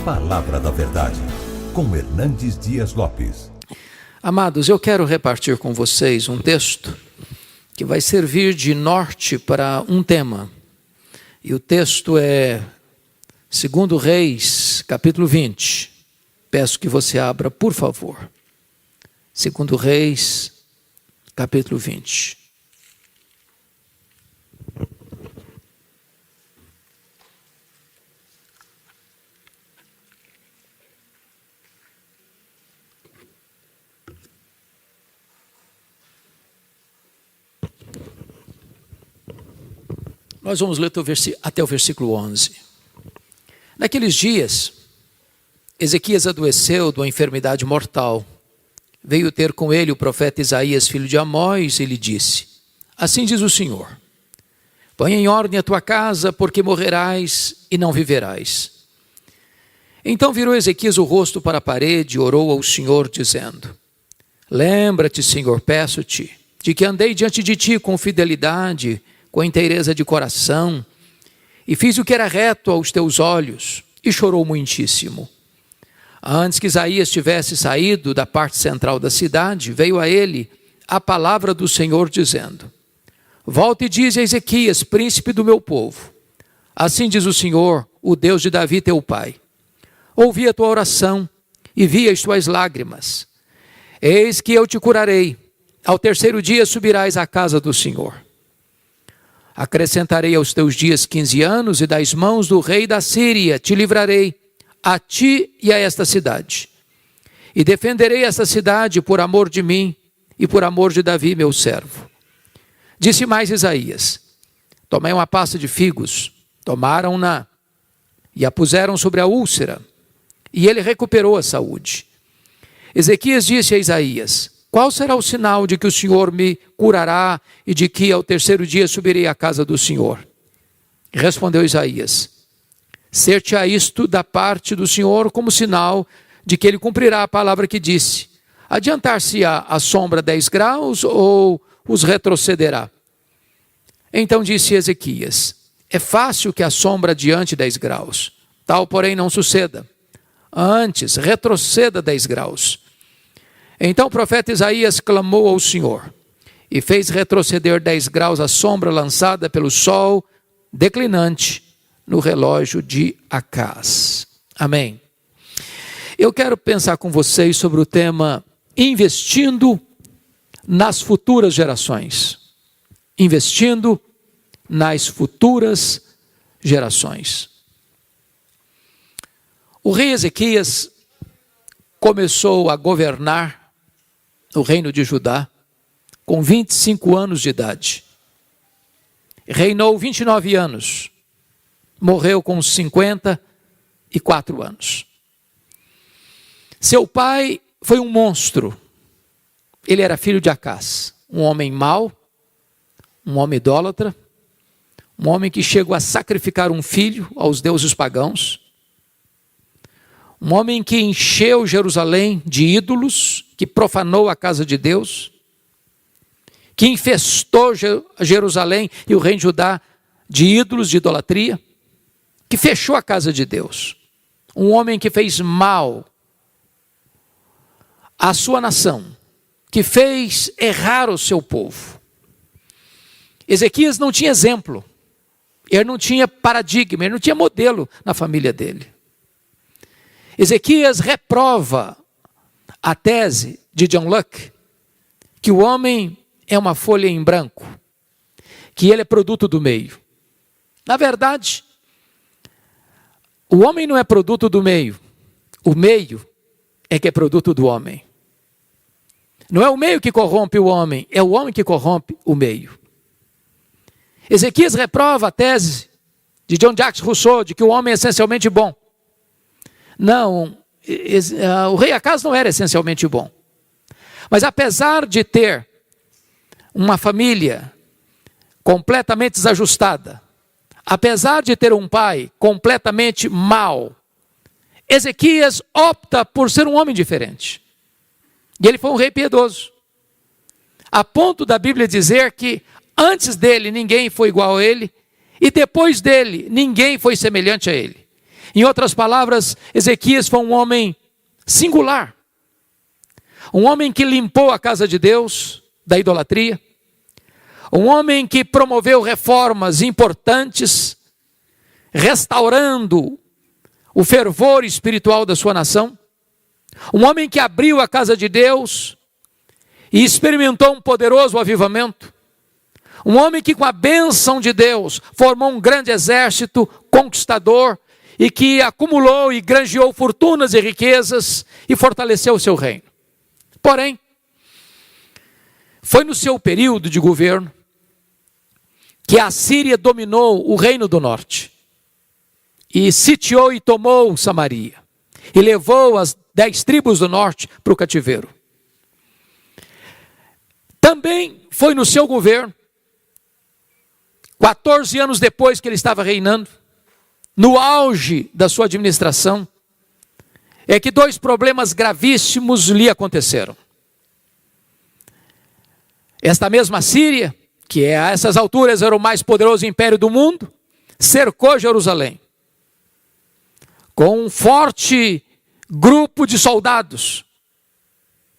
Palavra da Verdade, com Hernandes Dias Lopes. Amados, eu quero repartir com vocês um texto que vai servir de norte para um tema. E o texto é 2 Reis, capítulo 20. Peço que você abra, por favor. 2 Reis, capítulo 20. Nós vamos ler até o versículo 11. Naqueles dias, Ezequias adoeceu de uma enfermidade mortal. Veio ter com ele o profeta Isaías, filho de Amós, e lhe disse: Assim diz o Senhor, põe em ordem a tua casa, porque morrerás e não viverás. Então virou Ezequias o rosto para a parede e orou ao Senhor, dizendo: Lembra-te, Senhor, peço-te, de que andei diante de ti com fidelidade, com inteireza de coração, e fiz o que era reto aos teus olhos, e chorou muitíssimo. Antes que Isaías tivesse saído da parte central da cidade, veio a ele a palavra do Senhor, dizendo: Volta e dize a Ezequias, príncipe do meu povo: Assim diz o Senhor, o Deus de Davi teu pai: Ouvi a tua oração e vi as tuas lágrimas. Eis que eu te curarei. Ao terceiro dia subirás à casa do Senhor. Acrescentarei aos teus dias 15 anos, e das mãos do rei da Síria te livrarei, a ti e a esta cidade. E defenderei esta cidade por amor de mim e por amor de Davi, meu servo. Disse mais Isaías: Tomai uma pasta de figos, tomaram-na e a puseram sobre a úlcera, e ele recuperou a saúde. Ezequias disse a Isaías: Qual será o sinal de que o Senhor me curará e de que ao terceiro dia subirei à casa do Senhor? Respondeu Isaías: Ser-te-á isto da parte do Senhor como sinal de que ele cumprirá a palavra que disse. Adiantar-se-á a sombra 10 graus ou os retrocederá? Então disse Ezequias: É fácil que a sombra adiante 10 graus. Tal, porém, não suceda. Antes, retroceda 10 graus. Então o profeta Isaías clamou ao Senhor e fez retroceder 10 graus a sombra lançada pelo sol declinante no relógio de Acaz. Amém. Eu quero pensar com vocês sobre o tema investindo nas futuras gerações. Investindo nas futuras gerações. O rei Ezequias começou a governar no reino de Judá com 25 anos de idade. Reinou 29 anos. Morreu com 54 anos. Seu pai foi um monstro. Ele era filho de Acaz, um homem mau, um homem idólatra, um homem que chegou a sacrificar um filho aos deuses pagãos, um homem que encheu Jerusalém de ídolos, que profanou a casa de Deus, que infestou Jerusalém e o reino de Judá de ídolos, de idolatria, que fechou a casa de Deus. Um homem que fez mal à sua nação, que fez errar o seu povo. Ezequias não tinha exemplo, ele não tinha paradigma, ele não tinha modelo na família dele. Ezequias reprova a tese de John Locke, que o homem é uma folha em branco, que ele é produto do meio. Na verdade, o homem não é produto do meio, o meio é que é produto do homem. Não é o meio que corrompe o homem, é o homem que corrompe o meio. Ezequias reprova a tese de John Jacques Rousseau, de que o homem é essencialmente bom. Não, o rei Acaz não era essencialmente bom. Mas apesar de ter uma família completamente desajustada, apesar de ter um pai completamente mau, Ezequias opta por ser um homem diferente. E ele foi um rei piedoso. A ponto da Bíblia dizer que antes dele ninguém foi igual a ele, e depois dele ninguém foi semelhante a ele. Em outras palavras, Ezequias foi um homem singular. Um homem que limpou a casa de Deus da idolatria. Um homem que promoveu reformas importantes, restaurando o fervor espiritual da sua nação. Um homem que abriu a casa de Deus e experimentou um poderoso avivamento. Um homem que, com a bênção de Deus, formou um grande exército conquistador e que acumulou e granjeou fortunas e riquezas e fortaleceu o seu reino. Porém, foi no seu período de governo que a Síria dominou o reino do norte e sitiou e tomou Samaria e levou as 10 tribos do norte para o cativeiro. Também foi no seu governo, 14 anos depois que ele estava reinando, no auge da sua administração, é que 2 problemas gravíssimos lhe aconteceram. Esta mesma Síria, que a essas alturas era o mais poderoso império do mundo, cercou Jerusalém com um forte grupo de soldados,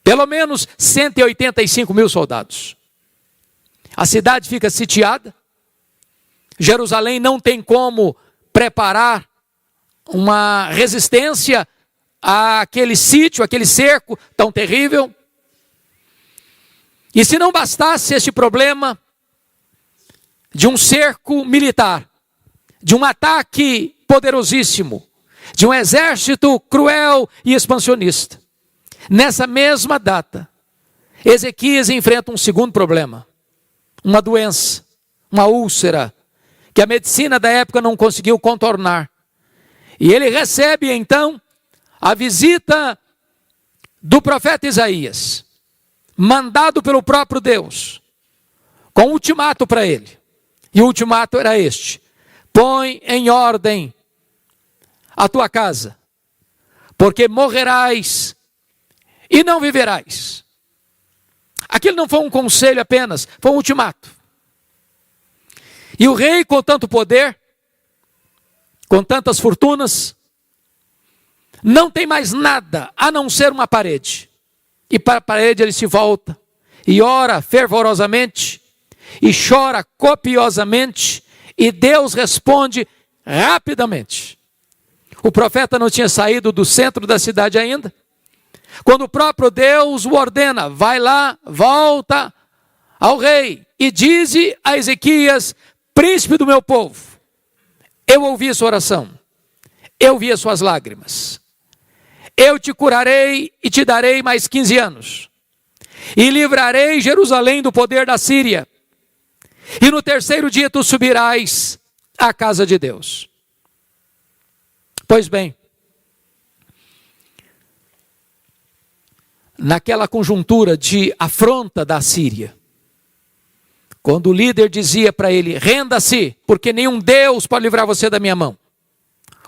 pelo menos 185 mil soldados. A cidade fica sitiada, Jerusalém não tem como preparar uma resistência àquele sítio, àquele cerco tão terrível. E se não bastasse este problema de um cerco militar, de um ataque poderosíssimo, de um exército cruel e expansionista, nessa mesma data, Ezequias enfrenta um segundo problema, uma doença, uma úlcera, que a medicina da época não conseguiu contornar. E ele recebe então a visita do profeta Isaías, mandado pelo próprio Deus, com um ultimato para ele. E o ultimato era este: põe em ordem a tua casa, porque morrerás e não viverás. Aquilo não foi um conselho apenas, foi um ultimato. E o rei, com tanto poder, com tantas fortunas, não tem mais nada a não ser uma parede. E para a parede ele se volta e ora fervorosamente e chora copiosamente, e Deus responde rapidamente. O profeta não tinha saído do centro da cidade ainda, quando o próprio Deus o ordena: vai lá, volta ao rei e dize a Ezequias, príncipe do meu povo, eu ouvi a sua oração, eu vi as suas lágrimas, eu te curarei e te darei mais 15 anos, e livrarei Jerusalém do poder da Síria, e no 3º dia tu subirás à casa de Deus. Pois bem, naquela conjuntura de afronta da Síria, quando o líder dizia para ele: renda-se, porque nenhum Deus pode livrar você da minha mão.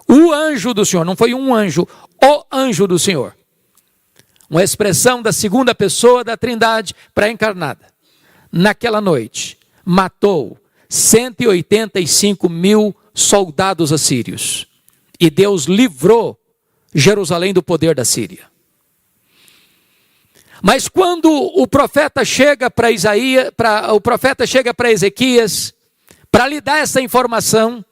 O anjo do Senhor, não foi um anjo, o anjo do Senhor. Uma expressão da segunda pessoa da Trindade pré-encarnada. Naquela noite, matou 185 mil soldados assírios. E Deus livrou Jerusalém do poder da Síria. Mas quando o profeta chega para Ezequias, para lhe dar essa informação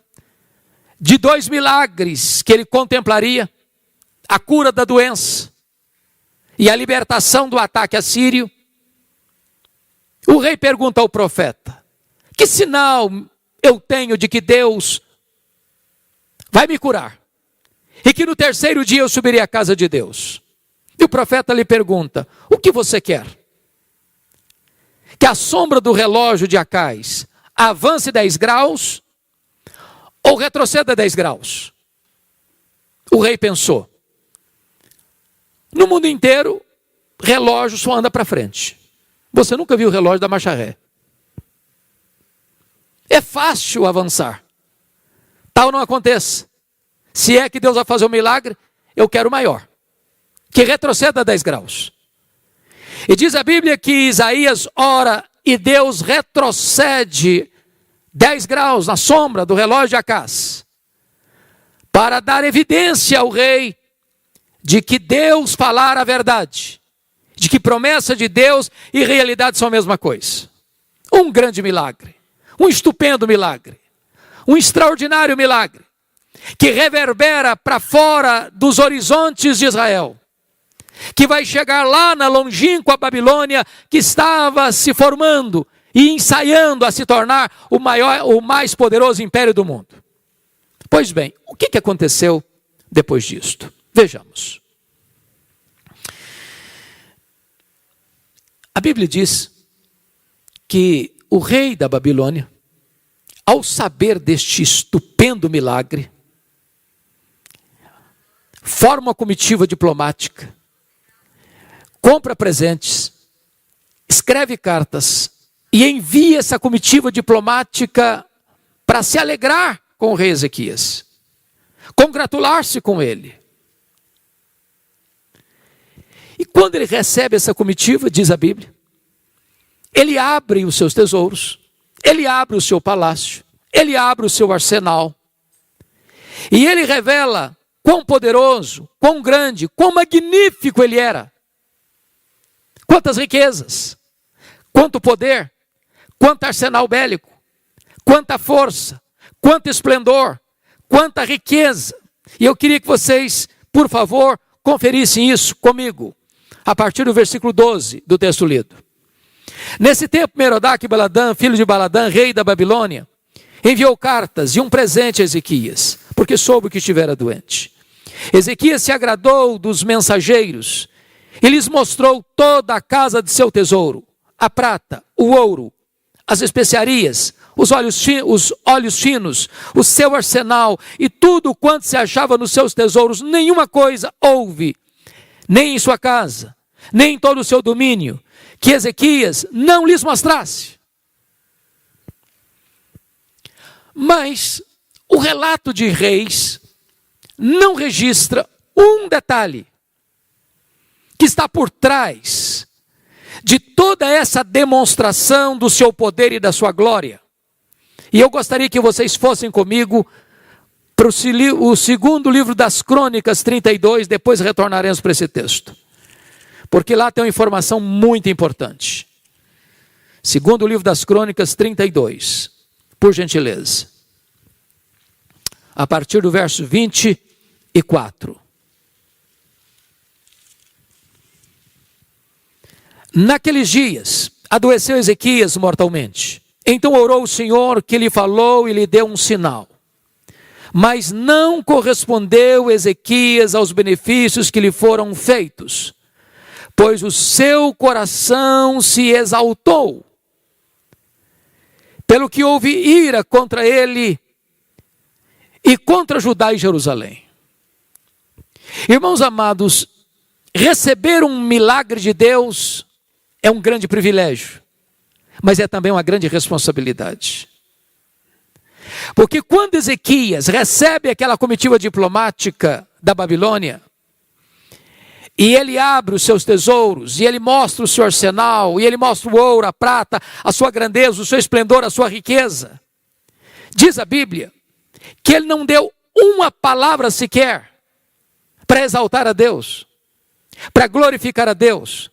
de 2 milagres que ele contemplaria, a cura da doença e a libertação do ataque assírio, o rei pergunta ao profeta: que sinal eu tenho de que Deus vai me curar? E que no 3º dia eu subirei à casa de Deus. E o profeta lhe pergunta: o que você quer? Que a sombra do relógio de Acais avance 10 graus ou retroceda 10 graus? O rei pensou: no mundo inteiro, relógio só anda para frente. Você nunca viu o relógio da marcha ré. É fácil avançar. Tal não aconteça. Se é que Deus vai fazer um milagre, eu quero maior. Que retroceda 10 graus. E diz a Bíblia que Isaías ora e Deus retrocede 10 graus na sombra do relógio de Acás, para dar evidência ao rei de que Deus falara a verdade, de que promessa de Deus e realidade são a mesma coisa. Um grande milagre, um estupendo milagre, um extraordinário milagre, que reverbera para fora dos horizontes de Israel, que vai chegar lá na longínqua Babilônia, que estava se formando e ensaiando a se tornar o mais poderoso império do mundo. Pois bem, o que aconteceu depois disto? Vejamos. A Bíblia diz que o rei da Babilônia, ao saber deste estupendo milagre, forma uma comitiva diplomática, compra presentes, escreve cartas e envia essa comitiva diplomática para se alegrar com o rei Ezequias, congratular-se com ele. E quando ele recebe essa comitiva, diz a Bíblia, ele abre os seus tesouros, ele abre o seu palácio, ele abre o seu arsenal, e ele revela quão poderoso, quão grande, quão magnífico ele era. Quantas riquezas, quanto poder, quanto arsenal bélico, quanta força, quanto esplendor, quanta riqueza. E eu queria que vocês, por favor, conferissem isso comigo, a partir do versículo 12 do texto lido. Nesse tempo, Merodach-Baladã, filho de Baladã, rei da Babilônia, enviou cartas e um presente a Ezequias, porque soube que estivera doente. Ezequias se agradou dos mensageiros e lhes mostrou toda a casa de seu tesouro, a prata, o ouro, as especiarias, os óleos finos, o seu arsenal e tudo quanto se achava nos seus tesouros. Nenhuma coisa houve, nem em sua casa, nem em todo o seu domínio, que Ezequias não lhes mostrasse. Mas o relato de Reis não registra um detalhe que está por trás de toda essa demonstração do seu poder e da sua glória. E eu gostaria que vocês fossem comigo para o segundo livro das Crônicas 32, depois retornaremos para esse texto, porque lá tem uma informação muito importante. Segundo livro das Crônicas 32, por gentileza, a partir do verso 24. Naqueles dias, adoeceu Ezequias mortalmente. Então orou o Senhor, que lhe falou e lhe deu um sinal. Mas não correspondeu Ezequias aos benefícios que lhe foram feitos, pois o seu coração se exaltou, pelo que houve ira contra ele e contra Judá e Jerusalém. Irmãos amados, receber um milagre de Deus é um grande privilégio, mas é também uma grande responsabilidade. Porque quando Ezequias recebe aquela comitiva diplomática da Babilônia, e ele abre os seus tesouros, e ele mostra o seu arsenal, e ele mostra o ouro, a prata, a sua grandeza, o seu esplendor, a sua riqueza, diz a Bíblia que ele não deu uma palavra sequer para exaltar a Deus, para glorificar a Deus,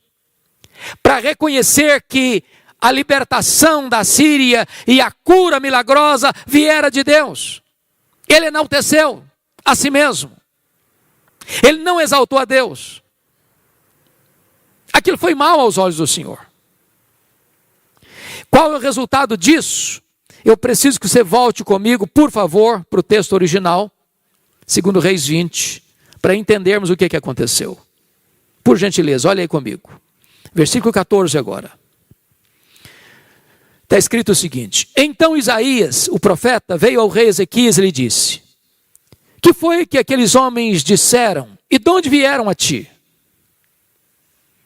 para reconhecer que a libertação da Síria e a cura milagrosa viera de Deus. Ele enalteceu a si mesmo. Ele não exaltou a Deus. Aquilo foi mal aos olhos do Senhor. Qual é o resultado disso? Eu preciso que você volte comigo, por favor, para o texto original, 2 Reis 20, para entendermos o que aconteceu. Por gentileza, olha aí comigo. Versículo 14 agora. Está escrito o seguinte: então Isaías, o profeta, veio ao rei Ezequias e lhe disse: que foi que aqueles homens disseram? E de onde vieram a ti?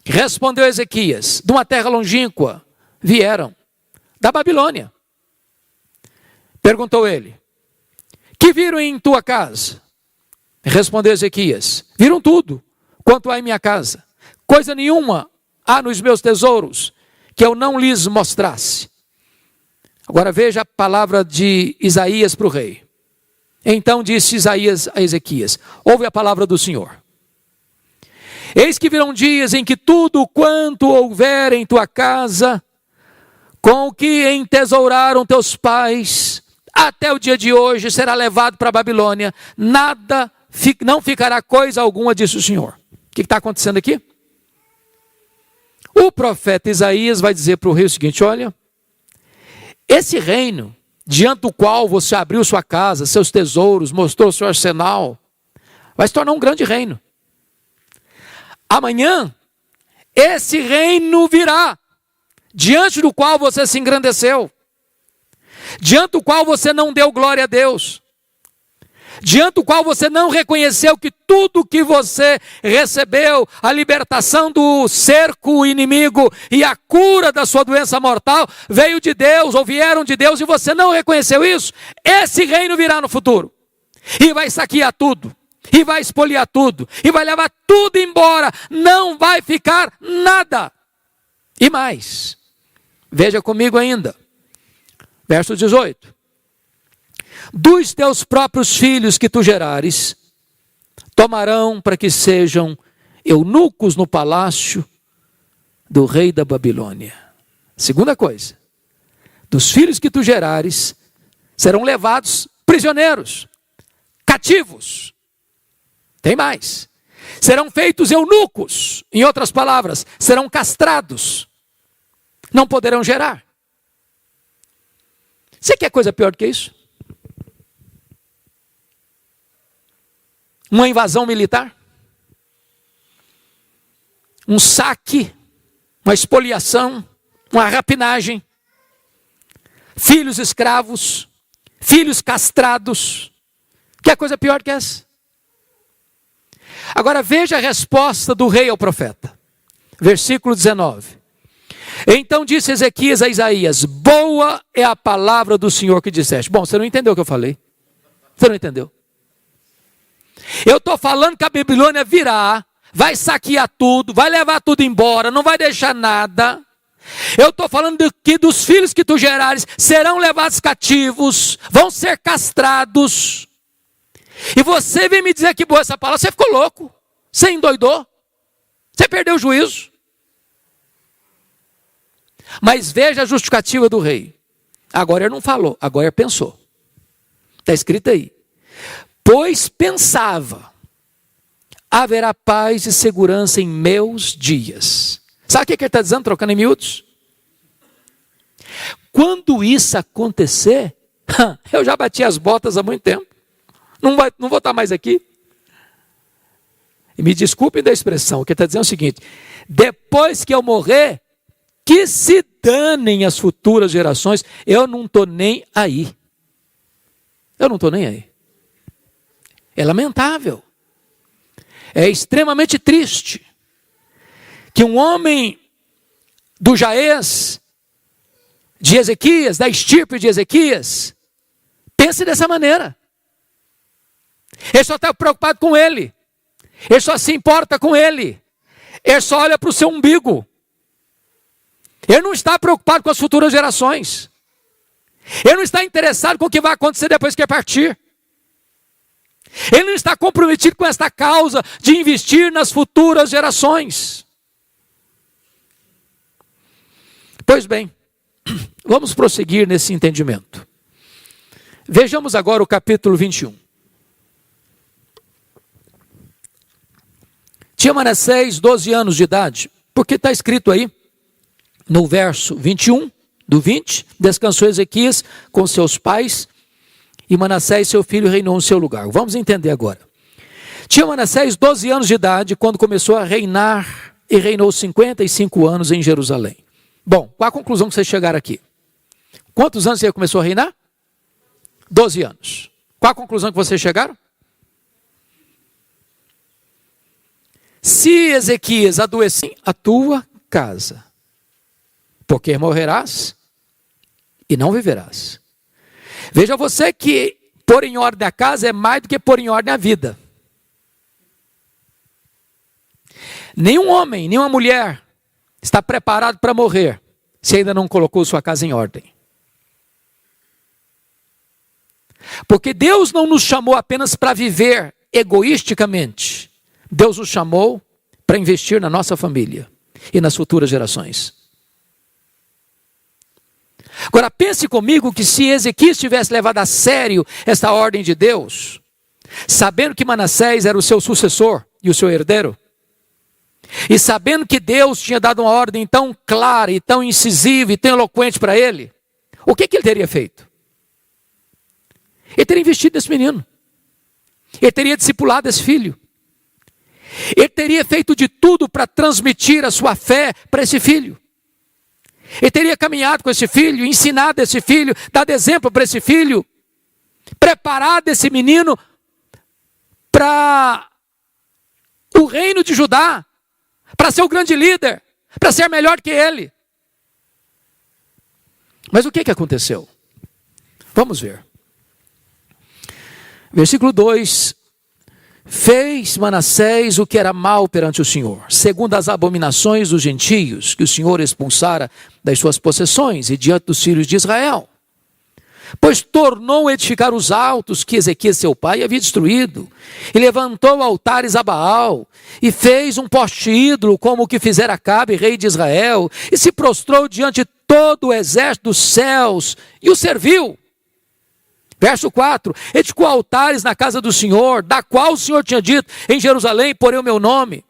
Respondeu Ezequias: de uma terra longínqua vieram, da Babilônia. Perguntou ele: que viram em tua casa? Respondeu Ezequias: viram tudo quanto há em minha casa. Coisa nenhuma há nos meus tesouros que eu não lhes mostrasse. Agora veja a palavra de Isaías para o rei. Então disse Isaías a Ezequias: ouve a palavra do Senhor. Eis que virão dias em que tudo quanto houver em tua casa, com o que entesouraram teus pais, até o dia de hoje será levado para a Babilônia, não ficará coisa alguma, disse o Senhor. O que está acontecendo aqui? O profeta Isaías vai dizer para o rei o seguinte: olha, esse reino, diante do qual você abriu sua casa, seus tesouros, mostrou seu arsenal, vai se tornar um grande reino. Amanhã, esse reino virá, diante do qual você se engrandeceu, diante do qual você não deu glória a Deus, diante do qual você não reconheceu que tudo que você recebeu, a libertação do cerco inimigo e a cura da sua doença mortal, veio de Deus ou vieram de Deus, e você não reconheceu isso, esse reino virá no futuro, e vai saquear tudo, e vai espoliar tudo, e vai levar tudo embora, não vai ficar nada. E mais, veja comigo ainda, verso 18. Dos teus próprios filhos que tu gerares, tomarão para que sejam eunucos no palácio do rei da Babilônia. Segunda coisa, dos filhos que tu gerares, serão levados prisioneiros, cativos. Tem mais, serão feitos eunucos, em outras palavras, serão castrados, não poderão gerar. Você quer coisa pior do que isso? Uma invasão militar? Um saque? Uma espoliação? Uma rapinagem? Filhos escravos? Filhos castrados? Quer coisa pior que essa? Agora veja a resposta do rei ao profeta. Versículo 19. Então disse Ezequias a Isaías: boa é a palavra do Senhor que disseste. Bom, você não entendeu o que eu falei. Você não entendeu. Eu estou falando que a Babilônia virá, vai saquear tudo, vai levar tudo embora, não vai deixar nada. Eu estou falando que dos filhos que tu gerares serão levados cativos, vão ser castrados. E você vem me dizer que boa essa palavra, você ficou louco, você endoidou, você perdeu o juízo. Mas veja a justificativa do rei. Agora ele não falou, agora ele pensou. Está escrito aí. Pois pensava, haverá paz e segurança em meus dias. Sabe o que ele está dizendo, trocando em miúdos? Quando isso acontecer, eu já bati as botas há muito tempo. Não vou estar mais aqui. E me desculpem da expressão, o que ele está dizendo é o seguinte: depois que eu morrer, que se danem as futuras gerações, eu não estou nem aí. Eu não estou nem aí. É lamentável, é extremamente triste que um homem do Jaez, de Ezequias, da estirpe de Ezequias, pense dessa maneira. Ele só está preocupado com ele, ele só se importa com ele, ele só olha para o seu umbigo, ele não está preocupado com as futuras gerações, ele não está interessado com o que vai acontecer depois que ele partir. Ele não está comprometido com esta causa de investir nas futuras gerações. Pois bem, vamos prosseguir nesse entendimento. Vejamos agora o capítulo 21. Tinha Manassés 12 anos de idade, porque está escrito aí, no verso 21, do 20, descansou Ezequias com seus pais, e Manassés, seu filho, reinou no seu lugar. Vamos entender agora. Tinha Manassés 12 anos de idade quando começou a reinar, e reinou 55 anos em Jerusalém. Bom, qual a conclusão que vocês chegaram aqui? Quantos anos ele começou a reinar? 12 anos. Qual a conclusão que vocês chegaram? Se Ezequias adoecer a tua casa, porque morrerás e não viverás. Veja você que pôr em ordem a casa é mais do que pôr em ordem a vida. Nenhum homem, nenhuma mulher está preparado para morrer se ainda não colocou sua casa em ordem. Porque Deus não nos chamou apenas para viver egoisticamente. Deus nos chamou para investir na nossa família e nas futuras gerações. Agora pense comigo que se Ezequias tivesse levado a sério esta ordem de Deus, sabendo que Manassés era o seu sucessor e o seu herdeiro, e sabendo que Deus tinha dado uma ordem tão clara e tão incisiva e tão eloquente para ele, o que ele teria feito? Ele teria investido nesse menino. Ele teria discipulado esse filho. Ele teria feito de tudo para transmitir a sua fé para esse filho. Ele teria caminhado com esse filho, ensinado esse filho, dado exemplo para esse filho, preparado esse menino para o reino de Judá, para ser o grande líder, para ser melhor que ele. Mas o que aconteceu? Vamos ver. Versículo 2. Fez Manassés o que era mal perante o Senhor, segundo as abominações dos gentios, que o Senhor expulsara das suas possessões e diante dos filhos de Israel. Pois tornou a edificar os altos que Ezequias seu pai havia destruído, e levantou altares a Baal, e fez um poste ídolo como o que fizera Acabe, rei de Israel, e se prostrou diante de todo o exército dos céus, e o serviu. Verso 4, edificou altares na casa do Senhor, da qual o Senhor tinha dito, em Jerusalém porei o meu nome.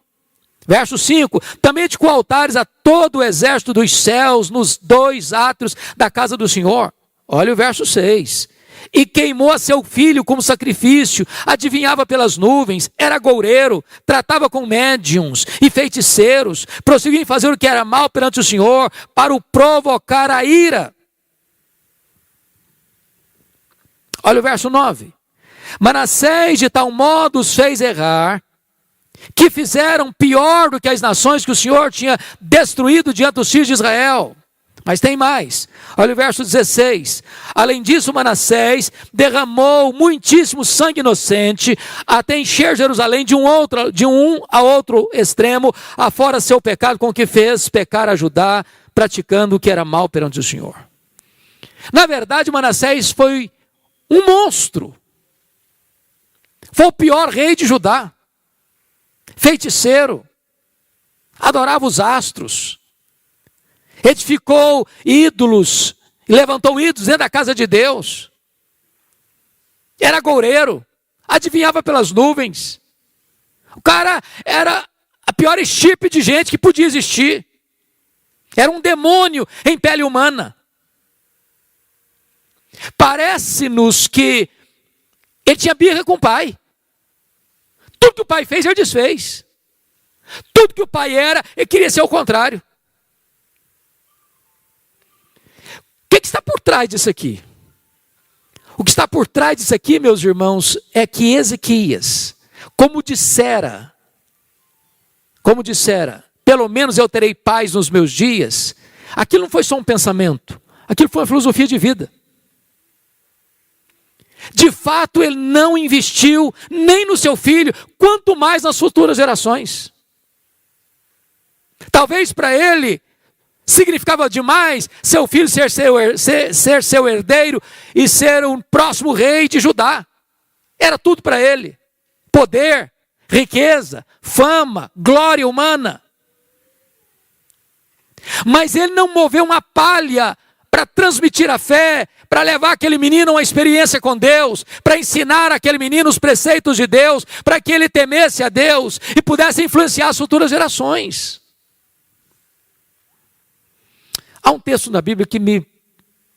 Verso 5, também edificou altares a todo o exército dos céus, nos 2 átrios da casa do Senhor. Olha o verso 6. E queimou a seu filho como sacrifício, adivinhava pelas nuvens, era goureiro, tratava com médiuns e feiticeiros, prosseguia em fazer o que era mal perante o Senhor, para o provocar a ira. Olha o verso 9. Manassés de tal modo os fez errar, que fizeram pior do que as nações que o Senhor tinha destruído diante dos filhos de Israel. Mas tem mais. Olha o verso 16. Além disso, Manassés derramou muitíssimo sangue inocente, até encher Jerusalém de um a outro extremo, afora seu pecado, com que fez pecar a Judá, praticando o que era mal perante o Senhor. Na verdade, Manassés foi um monstro. Foi o pior rei de Judá. Feiticeiro. Adorava os astros. Edificou ídolos. Levantou ídolos dentro da casa de Deus. Era goureiro. Adivinhava pelas nuvens. O cara era a pior estirpe de gente que podia existir. Era um demônio em pele humana. Parece-nos que ele tinha birra com o pai. Tudo que o pai fez, ele desfez. Tudo que o pai era, ele queria ser o contrário. O que está por trás disso aqui? O que está por trás disso aqui, meus irmãos, é que Ezequias, como dissera, pelo menos eu terei paz nos meus dias, aquilo não foi só um pensamento, aquilo foi uma filosofia de vida. De fato, ele não investiu nem no seu filho, quanto mais nas futuras gerações. Talvez para ele significava demais seu filho ser seu herdeiro e ser um próximo rei de Judá. Era tudo para ele. Poder, riqueza, fama, glória humana. Mas ele não moveu uma palha para transmitir a fé, para levar aquele menino a uma experiência com Deus, para ensinar aquele menino os preceitos de Deus, para que ele temesse a Deus e pudesse influenciar as futuras gerações. Há um texto na Bíblia que me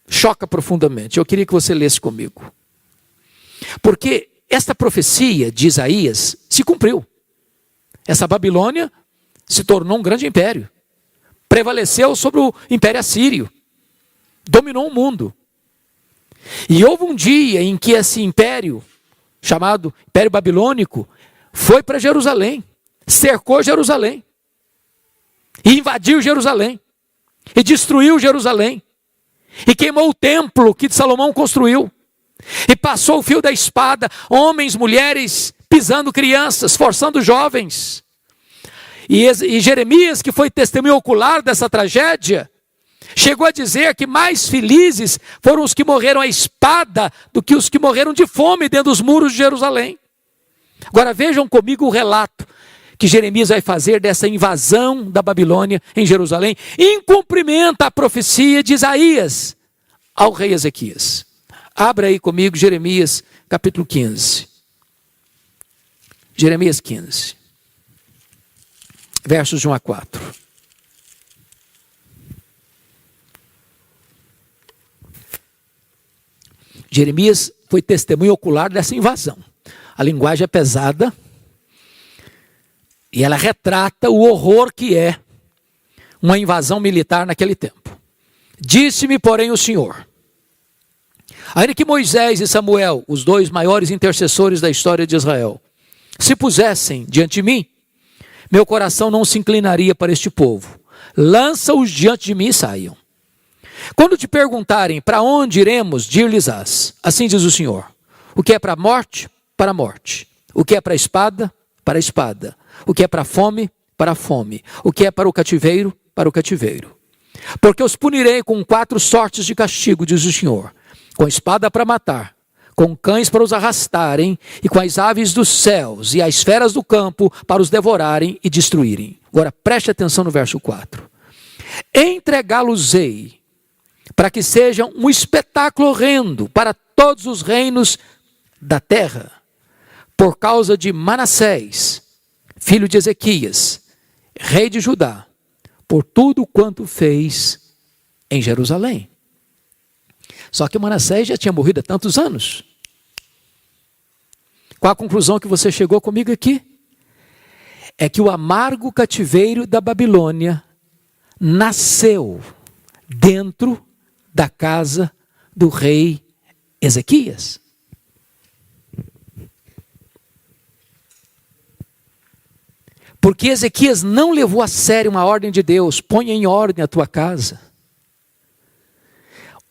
choca profundamente. Eu queria que você lesse comigo. Porque esta profecia de Isaías se cumpriu. Essa Babilônia se tornou um grande império. Prevaleceu sobre o Império Assírio. Dominou o mundo. E houve um dia em que esse império, chamado Império Babilônico, foi para Jerusalém, cercou Jerusalém, e invadiu Jerusalém, e destruiu Jerusalém, e queimou o templo que Salomão construiu, e passou o fio da espada, homens, mulheres, pisando crianças, forçando jovens. E Jeremias, que foi testemunho ocular dessa tragédia, Chegou a dizer que mais felizes foram os que morreram à espada do que os que morreram de fome dentro dos muros de Jerusalém. Agora vejam comigo o relato que Jeremias vai fazer dessa invasão da Babilônia em Jerusalém, em cumprimento à profecia de Isaías ao rei Ezequias. Abra aí comigo Jeremias capítulo 15. Jeremias 15, versos de 1 a 4. Jeremias foi testemunha ocular dessa invasão. A linguagem é pesada e ela retrata o horror que é uma invasão militar naquele tempo. Disse-me, porém, o Senhor: ainda que Moisés e Samuel, os dois maiores intercessores da história de Israel, se pusessem diante de mim, meu coração não se inclinaria para este povo. Lança-os diante de mim e saiam. Quando te perguntarem para onde iremos, dir-lhes-ás: assim diz o Senhor, o que é para a morte, para a morte. O que é para a espada, para a espada. O que é para a fome, para a fome. O que é para o cativeiro, para o cativeiro. Porque os punirei com 4 sortes de castigo, diz o Senhor. Com espada para matar, com cães para os arrastarem, e com as aves dos céus e as feras do campo para os devorarem e destruírem. Agora preste atenção no verso 4. Entregá-los-ei, para que sejam um espetáculo horrendo para todos os reinos da terra, por causa de Manassés, filho de Ezequias, rei de Judá, por tudo quanto fez em Jerusalém. Só que Manassés já tinha morrido há tantos anos. Qual a conclusão que você chegou comigo aqui? É que o amargo cativeiro da Babilônia nasceu dentro da casa do rei Ezequias. Porque Ezequias não levou a sério uma ordem de Deus: ponha em ordem a tua casa.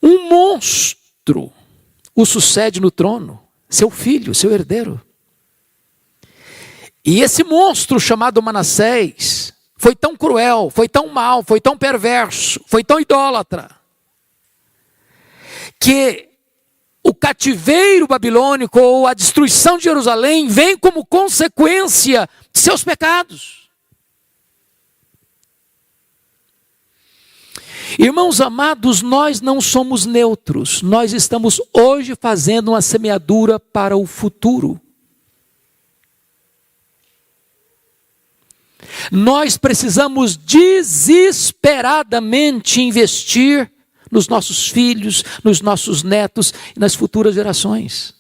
Um monstro o sucede no trono, seu filho, seu herdeiro. E esse monstro chamado Manassés foi tão cruel, foi tão mau, foi tão perverso, foi tão idólatra, que o cativeiro babilônico ou a destruição de Jerusalém vem como consequência de seus pecados. Irmãos amados, nós não somos neutros, nós estamos hoje fazendo uma semeadura para o futuro. Nós precisamos desesperadamente investir nos nossos filhos, nos nossos netos e nas futuras gerações.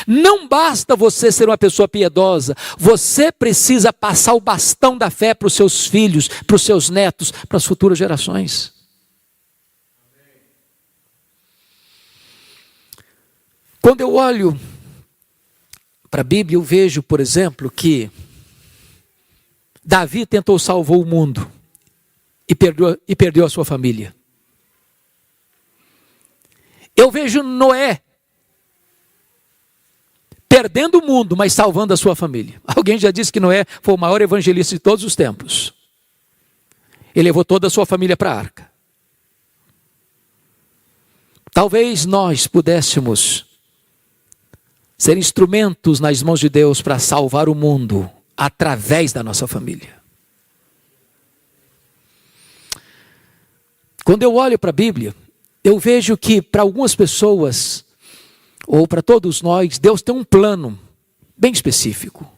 Não basta você ser uma pessoa piedosa, você precisa passar o bastão da fé para os seus filhos, para os seus netos, para as futuras gerações. Quando eu olho para a Bíblia, eu vejo, por exemplo, que Davi tentou salvar o mundo e perdeu a sua família. Eu vejo Noé perdendo o mundo, mas salvando a sua família. Alguém já disse que Noé foi o maior evangelista de todos os tempos. Ele levou toda a sua família para a arca. Talvez nós pudéssemos ser instrumentos nas mãos de Deus para salvar o mundo através da nossa família. Quando eu olho para a Bíblia, eu vejo que para algumas pessoas, ou para todos nós, Deus tem um plano bem específico.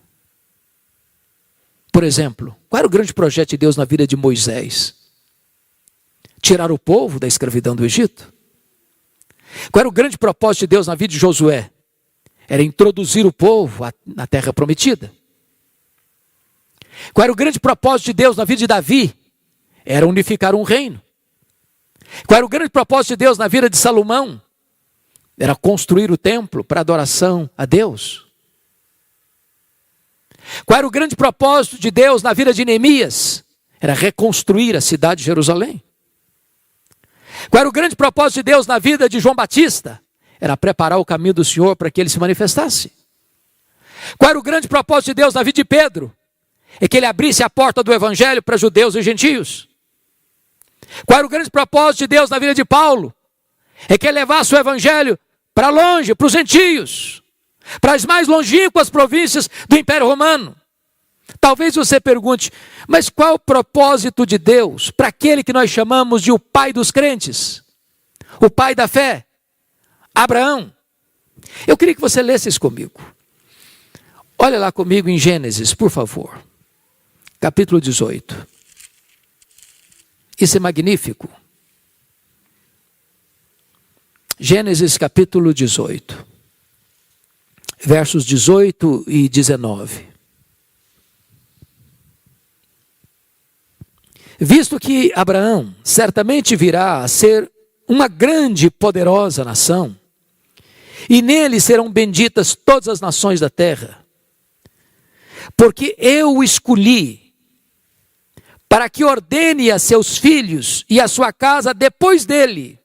Por exemplo, qual era o grande projeto de Deus na vida de Moisés? Tirar o povo da escravidão do Egito. Qual era o grande propósito de Deus na vida de Josué? Era introduzir o povo na terra prometida. Qual era o grande propósito de Deus na vida de Davi? Era unificar um reino. Qual era o grande propósito de Deus na vida de Salomão? Era construir o templo para adoração a Deus. Qual era o grande propósito de Deus na vida de Neemias? Era reconstruir a cidade de Jerusalém. Qual era o grande propósito de Deus na vida de João Batista? Era preparar o caminho do Senhor para que ele se manifestasse. Qual era o grande propósito de Deus na vida de Pedro? é que ele abrisse a porta do evangelho para judeus e gentios. Qual era o grande propósito de Deus na vida de Paulo? É que ele levasse o evangelho para longe, para os gentios, para as mais longínquas províncias do Império Romano. Talvez você pergunte, mas qual o propósito de Deus para aquele que nós chamamos de o pai dos crentes? O pai da fé? Abraão. Eu queria que você lesse isso comigo. Olha lá comigo em Gênesis, por favor. Capítulo 18. Isso é magnífico. Gênesis capítulo 18. Versos 18 e 19. Visto que Abraão certamente virá a ser uma grande e poderosa nação, e nele serão benditas todas as nações da terra, porque eu o escolhi para que ordene a seus filhos e a sua casa depois dele,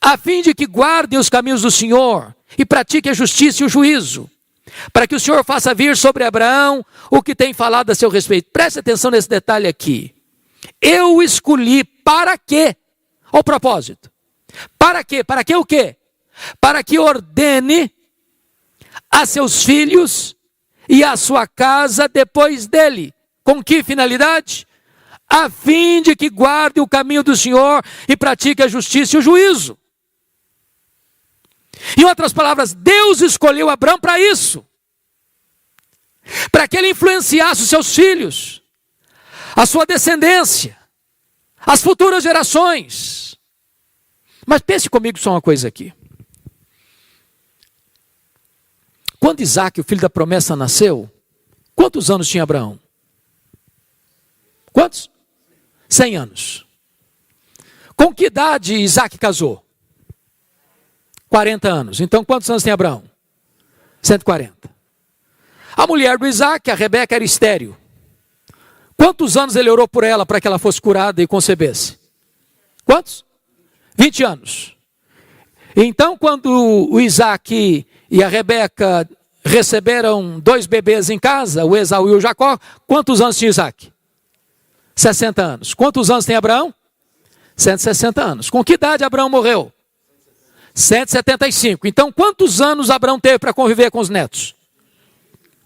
a fim de que guardem os caminhos do Senhor e pratiquem a justiça e o juízo, para que o Senhor faça vir sobre Abraão o que tem falado a seu respeito. Preste atenção nesse detalhe aqui. Eu o escolhi para quê? Olha o propósito. Para quê? Para que o quê? Para que ordene a seus filhos e a sua casa depois dele. Com que finalidade? A fim de que guarde o caminho do Senhor e pratique a justiça e o juízo. Em outras palavras, Deus escolheu Abraão para isso. Para que ele influenciasse os seus filhos, a sua descendência, as futuras gerações. Mas pense comigo só uma coisa aqui. Quando Isaac, o filho da promessa, nasceu, quantos anos tinha Abraão? Quantos? 100 anos. Com que idade Isaac casou? 40 anos. Então quantos anos tem Abraão? 140. A mulher do Isaac, a Rebeca, era estéril. Quantos anos ele orou por ela para que ela fosse curada e concebesse? Quantos? 20 anos. Então, quando o Isaac e a Rebeca receberam 2 bebês em casa, o Esaú e o Jacó, quantos anos tinha Isaac? 60 anos. Quantos anos tem Abraão? 160 anos. Com que idade Abraão morreu? 175. Então, quantos anos Abraão teve para conviver com os netos?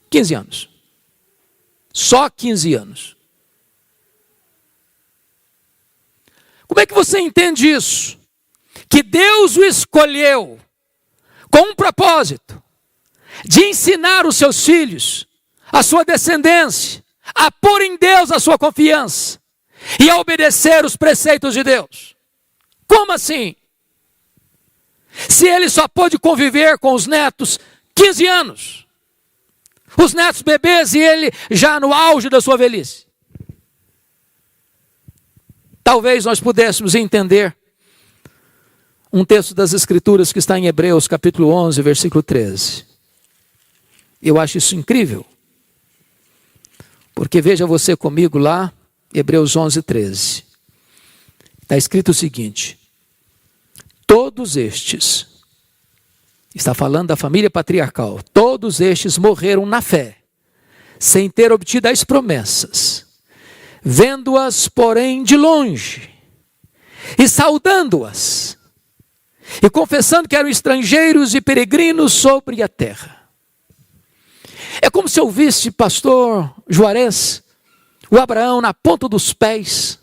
15 anos. Só 15 anos. Como é que você entende isso? Que Deus o escolheu com um propósito de ensinar os seus filhos, a sua descendência, a pôr em Deus a sua confiança e a obedecer os preceitos de Deus. Como assim? Se ele só pôde conviver com os netos 15 anos, os netos bebês e ele já no auge da sua velhice. Talvez nós pudéssemos entender um texto das Escrituras que está em Hebreus, capítulo 11, versículo 13. Eu acho isso incrível. Porque veja você comigo lá, Hebreus 11, 13. Está escrito o seguinte: todos estes, está falando da família patriarcal, todos estes morreram na fé, sem ter obtido as promessas, vendo-as, porém, de longe, e saudando-as, e confessando que eram estrangeiros e peregrinos sobre a terra. É como se eu visse, pastor Juarez, o Abraão na ponta dos pés,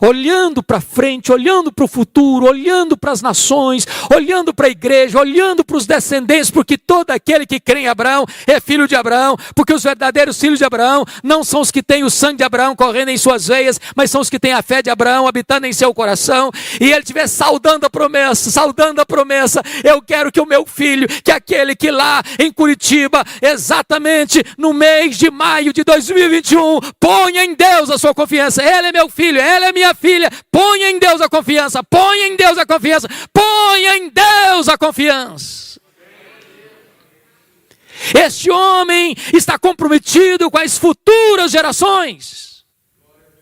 olhando para frente, olhando para o futuro, olhando para as nações, olhando para a igreja, olhando para os descendentes, porque todo aquele que crê em Abraão é filho de Abraão, porque os verdadeiros filhos de Abraão não são os que têm o sangue de Abraão correndo em suas veias, mas são os que têm a fé de Abraão habitando em seu coração, e ele estiver saudando a promessa, eu quero que o meu filho, que é aquele que lá em Curitiba, exatamente no mês de maio de 2021, ponha em Deus a sua confiança. Ele é meu filho, ela é minha filha, ponha em Deus a confiança, ponha em Deus a confiança, ponha em Deus a confiança. Este homem está comprometido com as futuras gerações.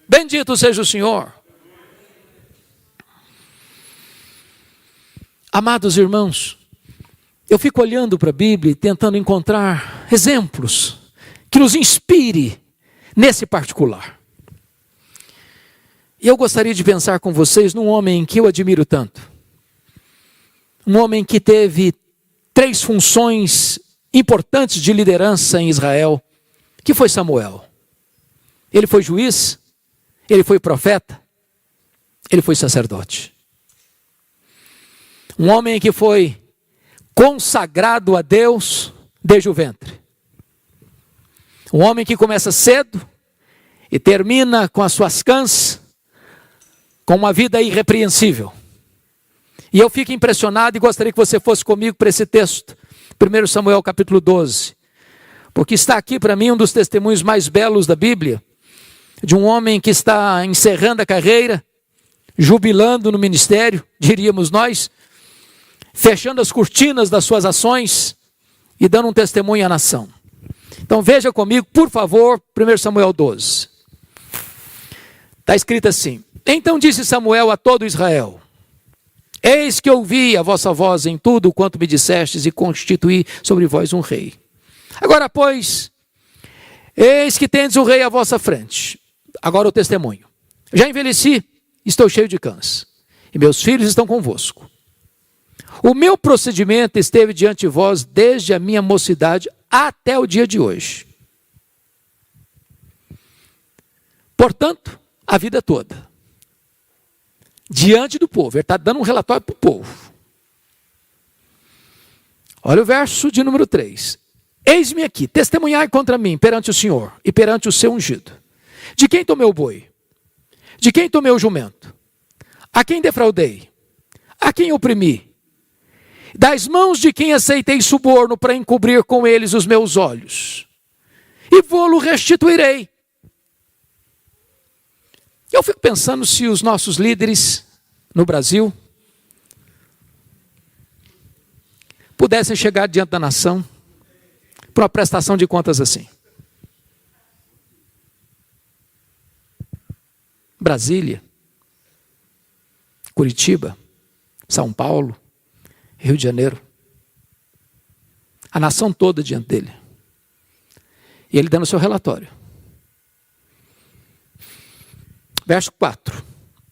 Bendito seja o Senhor. Amados irmãos, eu fico olhando para a Bíblia e tentando encontrar exemplos que nos inspire nesse particular. E eu gostaria de pensar com vocês num homem que eu admiro tanto. Um homem que teve 3 funções importantes de liderança em Israel, que foi Samuel. Ele foi juiz, ele foi profeta, ele foi sacerdote. Um homem que foi consagrado a Deus desde o ventre. Um homem que começa cedo e termina com as suas cãs, com uma vida irrepreensível. E eu fico impressionado e gostaria que você fosse comigo para esse texto, 1 Samuel capítulo 12, porque está aqui para mim um dos testemunhos mais belos da Bíblia, de um homem que está encerrando a carreira, jubilando no ministério, diríamos nós, fechando as cortinas das suas ações e dando um testemunho à nação. Então veja comigo, por favor, 1 Samuel 12. Está escrito assim: Então disse Samuel a todo Israel: Eis que ouvi a vossa voz em tudo quanto me dissestes e constituí sobre vós um rei. Agora, pois, eis que tendes um rei à vossa frente. Agora o testemunho. Já envelheci, estou cheio de cãs, e meus filhos estão convosco. O meu procedimento esteve diante de vós desde a minha mocidade até o dia de hoje. Portanto, a vida toda, diante do povo. Ele está dando um relatório para o povo. Olha o verso de número 3. Eis-me aqui, testemunhai contra mim perante o Senhor e perante o seu ungido. De quem tomei o boi? De quem tomei o jumento? A quem defraudei? A quem oprimi? Das mãos de quem aceitei suborno para encobrir com eles os meus olhos? E vô-lo restituirei. Eu fico pensando se os nossos líderes no Brasil pudessem chegar diante da nação para uma prestação de contas assim. Brasília, Curitiba, São Paulo, Rio de Janeiro. A nação toda diante dele. E ele dando o seu relatório. Verso 4.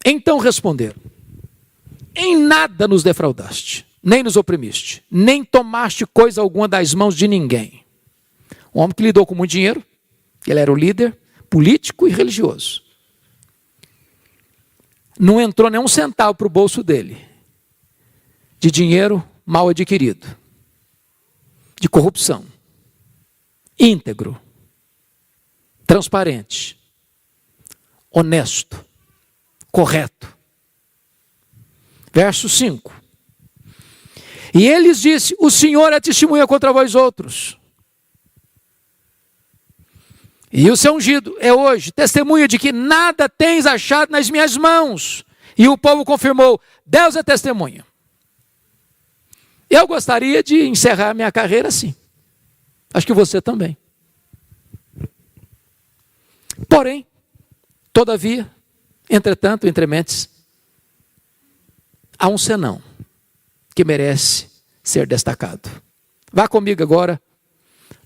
Então responderam: Em nada nos defraudaste, nem nos oprimiste, nem tomaste coisa alguma das mãos de ninguém. Um homem que lidou com muito dinheiro, ele era o líder político e religioso. Não entrou nem um centavo para o bolso dele, de dinheiro mal adquirido, de corrupção, íntegro, transparente, honesto, correto. Verso 5. E ele lhes disse: O Senhor é testemunha contra vós outros. E o seu ungido é hoje testemunha de que nada tens achado nas minhas mãos. E o povo confirmou: Deus é testemunha. Eu gostaria de encerrar minha carreira assim. Acho que você também. Porém, todavia, entretanto, entrementes, há um senão que merece ser destacado. Vá comigo agora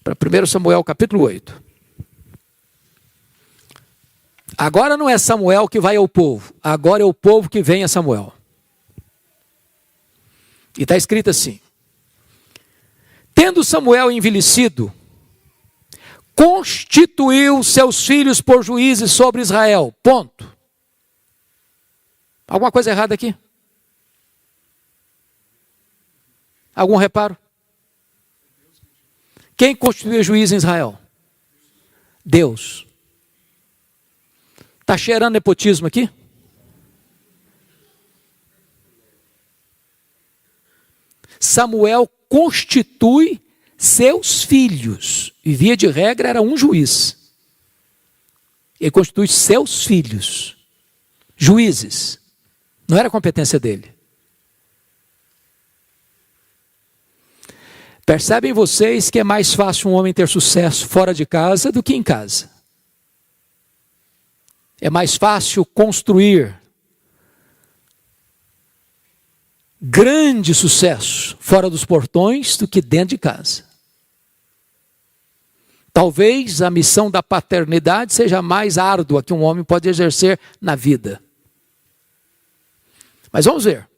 para 1 Samuel capítulo 8. Agora não é Samuel que vai ao povo, agora é o povo que vem a Samuel. E está escrito assim: Tendo Samuel envelhecido, constituiu seus filhos por juízes sobre Israel. Ponto. Alguma coisa errada aqui? Algum reparo? Quem constituiu juiz em Israel? Deus. Está cheirando nepotismo aqui? Samuel constitui seus filhos. E via de regra era um juiz. Ele constitui seus filhos. Juízes. Não era competência dele. Percebem vocês que é mais fácil um homem ter sucesso fora de casa do que em casa. É mais fácil construir grande sucesso fora dos portões do que dentro de casa. Talvez a missão da paternidade seja a mais árdua que um homem pode exercer na vida. Mas vamos ver.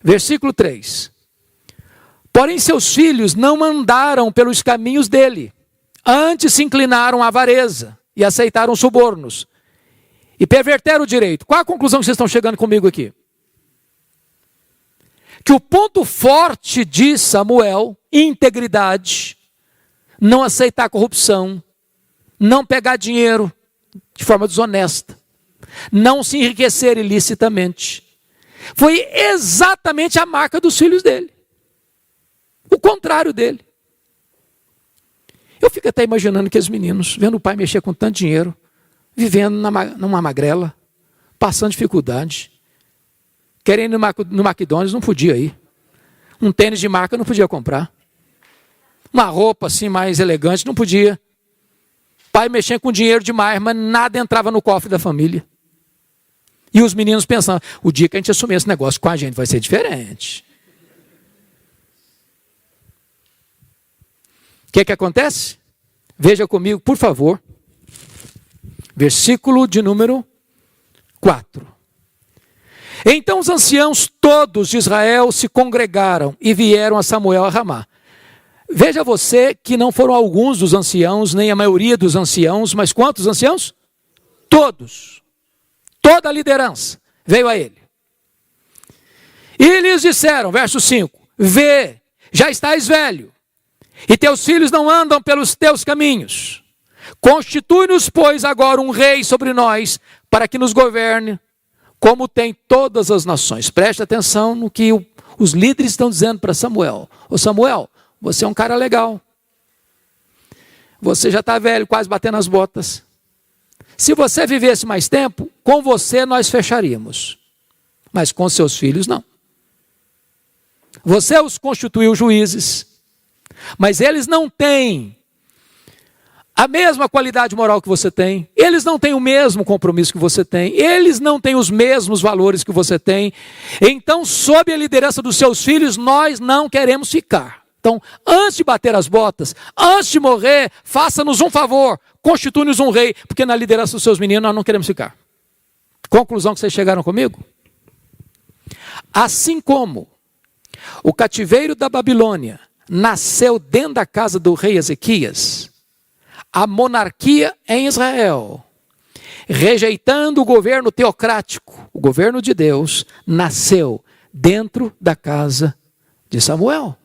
Versículo 3. Porém seus filhos não andaram pelos caminhos dele, antes se inclinaram à avareza e aceitaram subornos e perverteram o direito. Qual a conclusão que vocês estão chegando comigo aqui? Que o ponto forte de Samuel, integridade, não aceitar corrupção, não pegar dinheiro de forma desonesta, não se enriquecer ilicitamente, foi exatamente a marca dos filhos dele. O contrário dele. Eu fico até imaginando aqueles meninos, vendo o pai mexer com tanto dinheiro, vivendo numa magrela, passando dificuldade, querendo ir no McDonald's, não podia ir. Um tênis de marca não podia comprar. Uma roupa assim mais elegante, não podia. Pai mexendo com dinheiro demais, mas nada entrava no cofre da família. E os meninos pensando, o dia que a gente assumir esse negócio com a gente vai ser diferente. O que acontece? Veja comigo, por favor. Versículo de número 4. Então os anciãos todos de Israel se congregaram e vieram a Samuel a Ramá. Veja você que não foram alguns dos anciãos, nem a maioria dos anciãos, mas quantos anciãos? Todos. Toda a liderança veio a ele. E lhes disseram, verso 5, vê, já estás velho, e teus filhos não andam pelos teus caminhos. Constitui-nos, pois, agora um rei sobre nós, para que nos governe, como tem todas as nações. Preste atenção no que os líderes estão dizendo para Samuel. Ô Samuel, você é um cara legal. Você já está velho, quase batendo as botas. Se você vivesse mais tempo, com você nós fecharíamos. Mas com seus filhos, não. Você os constituiu juízes, mas eles não têm a mesma qualidade moral que você tem. Eles não têm o mesmo compromisso que você tem. Eles não têm os mesmos valores que você tem. Então, sob a liderança dos seus filhos, nós não queremos ficar. Então, antes de bater as botas, antes de morrer, faça-nos um favor, constitui-nos um rei, porque na liderança dos seus meninos nós não queremos ficar. Conclusão que vocês chegaram comigo? Assim como o cativeiro da Babilônia nasceu dentro da casa do rei Ezequias, a monarquia em Israel, rejeitando o governo teocrático, o governo de Deus, nasceu dentro da casa de Samuel.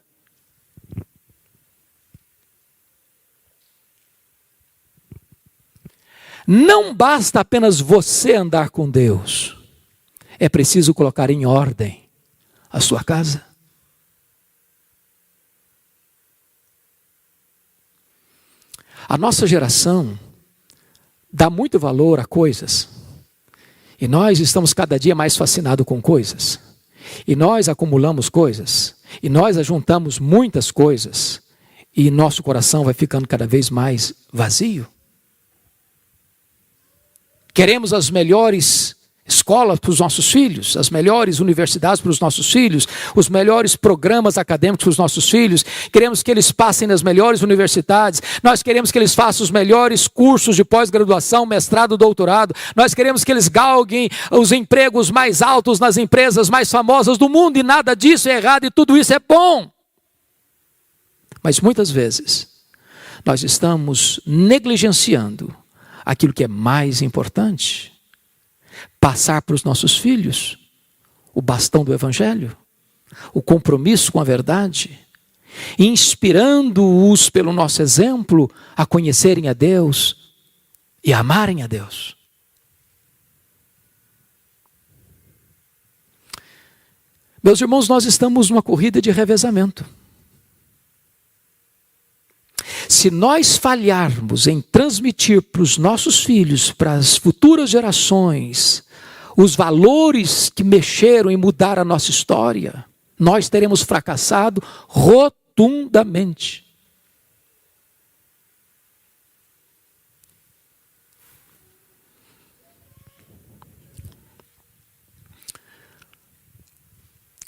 Não basta apenas você andar com Deus, é preciso colocar em ordem a sua casa. A nossa geração dá muito valor a coisas, e nós estamos cada dia mais fascinados com coisas, e nós acumulamos coisas, e nós ajuntamos muitas coisas, e nosso coração vai ficando cada vez mais vazio. Queremos as melhores escolas para os nossos filhos, as melhores universidades para os nossos filhos, os melhores programas acadêmicos para os nossos filhos. Queremos que eles passem nas melhores universidades. Nós queremos que eles façam os melhores cursos de pós-graduação, mestrado, doutorado. Nós queremos que eles galguem os empregos mais altos nas empresas mais famosas do mundo, e nada disso é errado e tudo isso é bom. Mas muitas vezes nós estamos negligenciando aquilo que é mais importante: passar para os nossos filhos o bastão do Evangelho, o compromisso com a verdade, inspirando-os pelo nosso exemplo a conhecerem a Deus e a amarem a Deus. Meus irmãos, nós estamos numa corrida de revezamento. Se nós falharmos em transmitir para os nossos filhos, para as futuras gerações, os valores que mexeram e mudaram a nossa história, nós teremos fracassado rotundamente.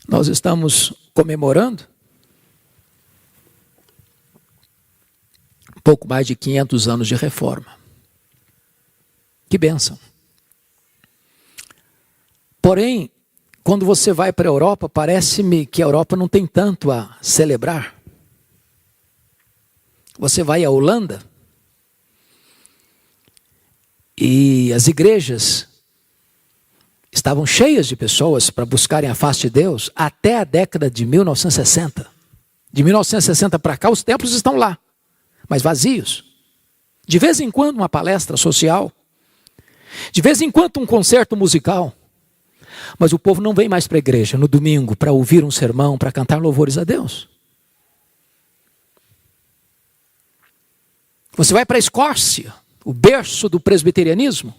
Nós estamos comemorando Pouco mais de 500 anos de reforma. Que bênção. Porém, quando você vai para a Europa, parece-me que a Europa não tem tanto a celebrar. Você vai à Holanda e as igrejas estavam cheias de pessoas para buscarem a face de Deus até a década de 1960. De 1960 para cá, os templos estão lá, mas vazios. De vez em quando uma palestra social, de vez em quando um concerto musical, mas o povo não vem mais para a igreja no domingo para ouvir um sermão, para cantar louvores a Deus. Você vai para a Escócia, o berço do presbiterianismo,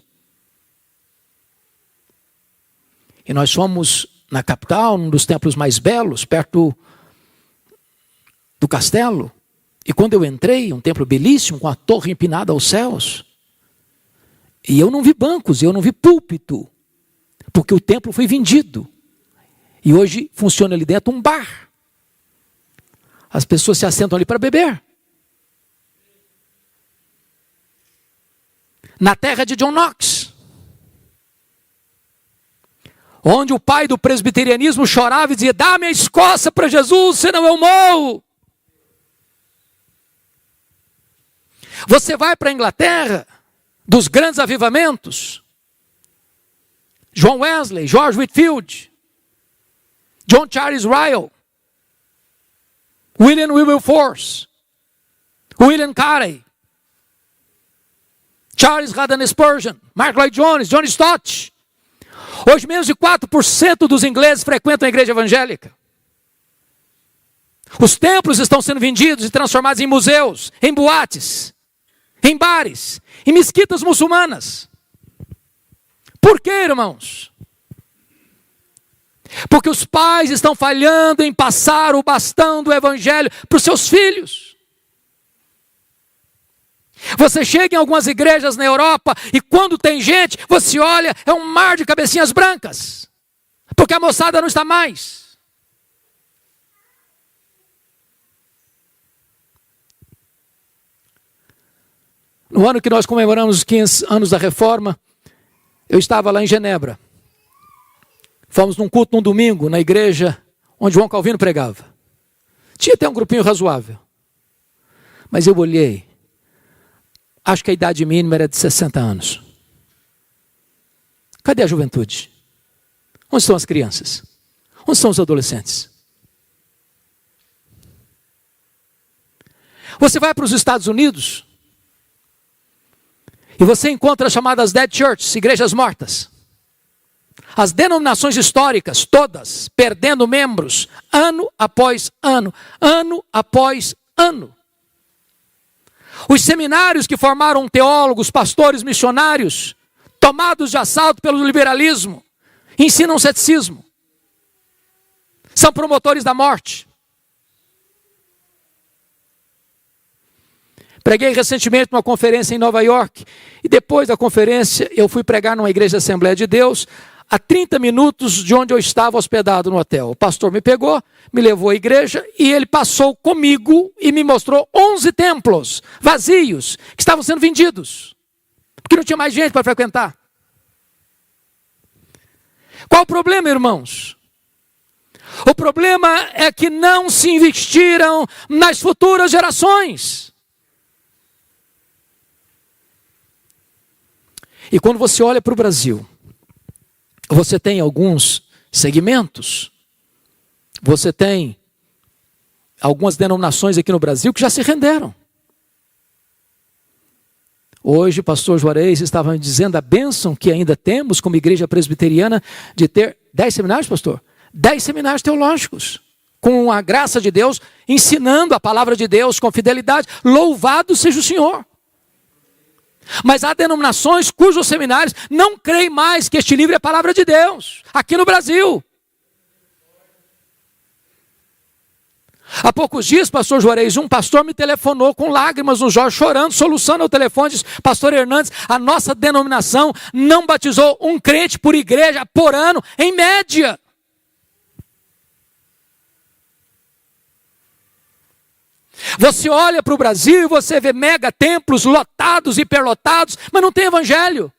e nós fomos na capital, num dos templos mais belos, perto do castelo. E quando eu entrei, um templo belíssimo, com a torre empinada aos céus. E eu não vi bancos, eu não vi púlpito, porque o templo foi vendido. E hoje funciona ali dentro um bar. As pessoas se assentam ali para beber. Na terra de John Knox, onde o pai do presbiterianismo chorava e dizia: dá-me a Escócia para Jesus, senão eu morro. Você vai para a Inglaterra, dos grandes avivamentos, John Wesley, George Whitefield, John Charles Ryle, William Wilberforce, William Carey, Charles Haddon Spurgeon, Mark Lloyd Jones, John Stott. Hoje menos de 4% dos ingleses frequentam a igreja evangélica. Os templos estão sendo vendidos e transformados em museus, em boates, em bares, em mesquitas muçulmanas. Por quê, irmãos? Porque os pais estão falhando em passar o bastão do evangelho para os seus filhos. Você chega em algumas igrejas na Europa e quando tem gente, você olha, é um mar de cabecinhas brancas. Porque a moçada não está mais. No ano que nós comemoramos os 500 anos da Reforma, eu estava lá em Genebra. Fomos num culto num domingo, na igreja onde João Calvino pregava. Tinha até um grupinho razoável. Mas eu olhei. Acho que a idade mínima era de 60 anos. Cadê a juventude? Onde estão as crianças? Onde estão os adolescentes? Você vai para os Estados Unidos e você encontra as chamadas dead churches, igrejas mortas. As denominações históricas, todas, perdendo membros, ano após ano, ano após ano. Os seminários que formaram teólogos, pastores, missionários, tomados de assalto pelo liberalismo, ensinam ceticismo. São promotores da morte. Preguei recentemente numa conferência em Nova York, e depois da conferência eu fui pregar numa igreja da Assembleia de Deus, a 30 minutos de onde eu estava hospedado no hotel. O pastor me pegou, me levou à igreja e ele passou comigo e me mostrou 11 templos vazios que estavam sendo vendidos, porque não tinha mais gente para frequentar. Qual o problema, irmãos? O problema é que não se investiram nas futuras gerações. E quando você olha para o Brasil, você tem alguns segmentos, você tem algumas denominações aqui no Brasil que já se renderam. Hoje o pastor Juarez estava me dizendo a bênção que ainda temos como igreja presbiteriana de ter 10 seminários, pastor? 10 seminários teológicos, com a graça de Deus, ensinando a palavra de Deus com fidelidade. Louvado seja o Senhor. Mas há denominações cujos seminários não creem mais que este livro é a palavra de Deus, aqui no Brasil. Há poucos dias, pastor Juarez, um pastor me telefonou com lágrimas nos olhos, chorando, soluçando ao telefone, disse: pastor Hernandes, a nossa denominação não batizou um crente por igreja por ano, em média. Você olha para o Brasil e você vê mega templos lotados, hiperlotados, mas não tem evangelho.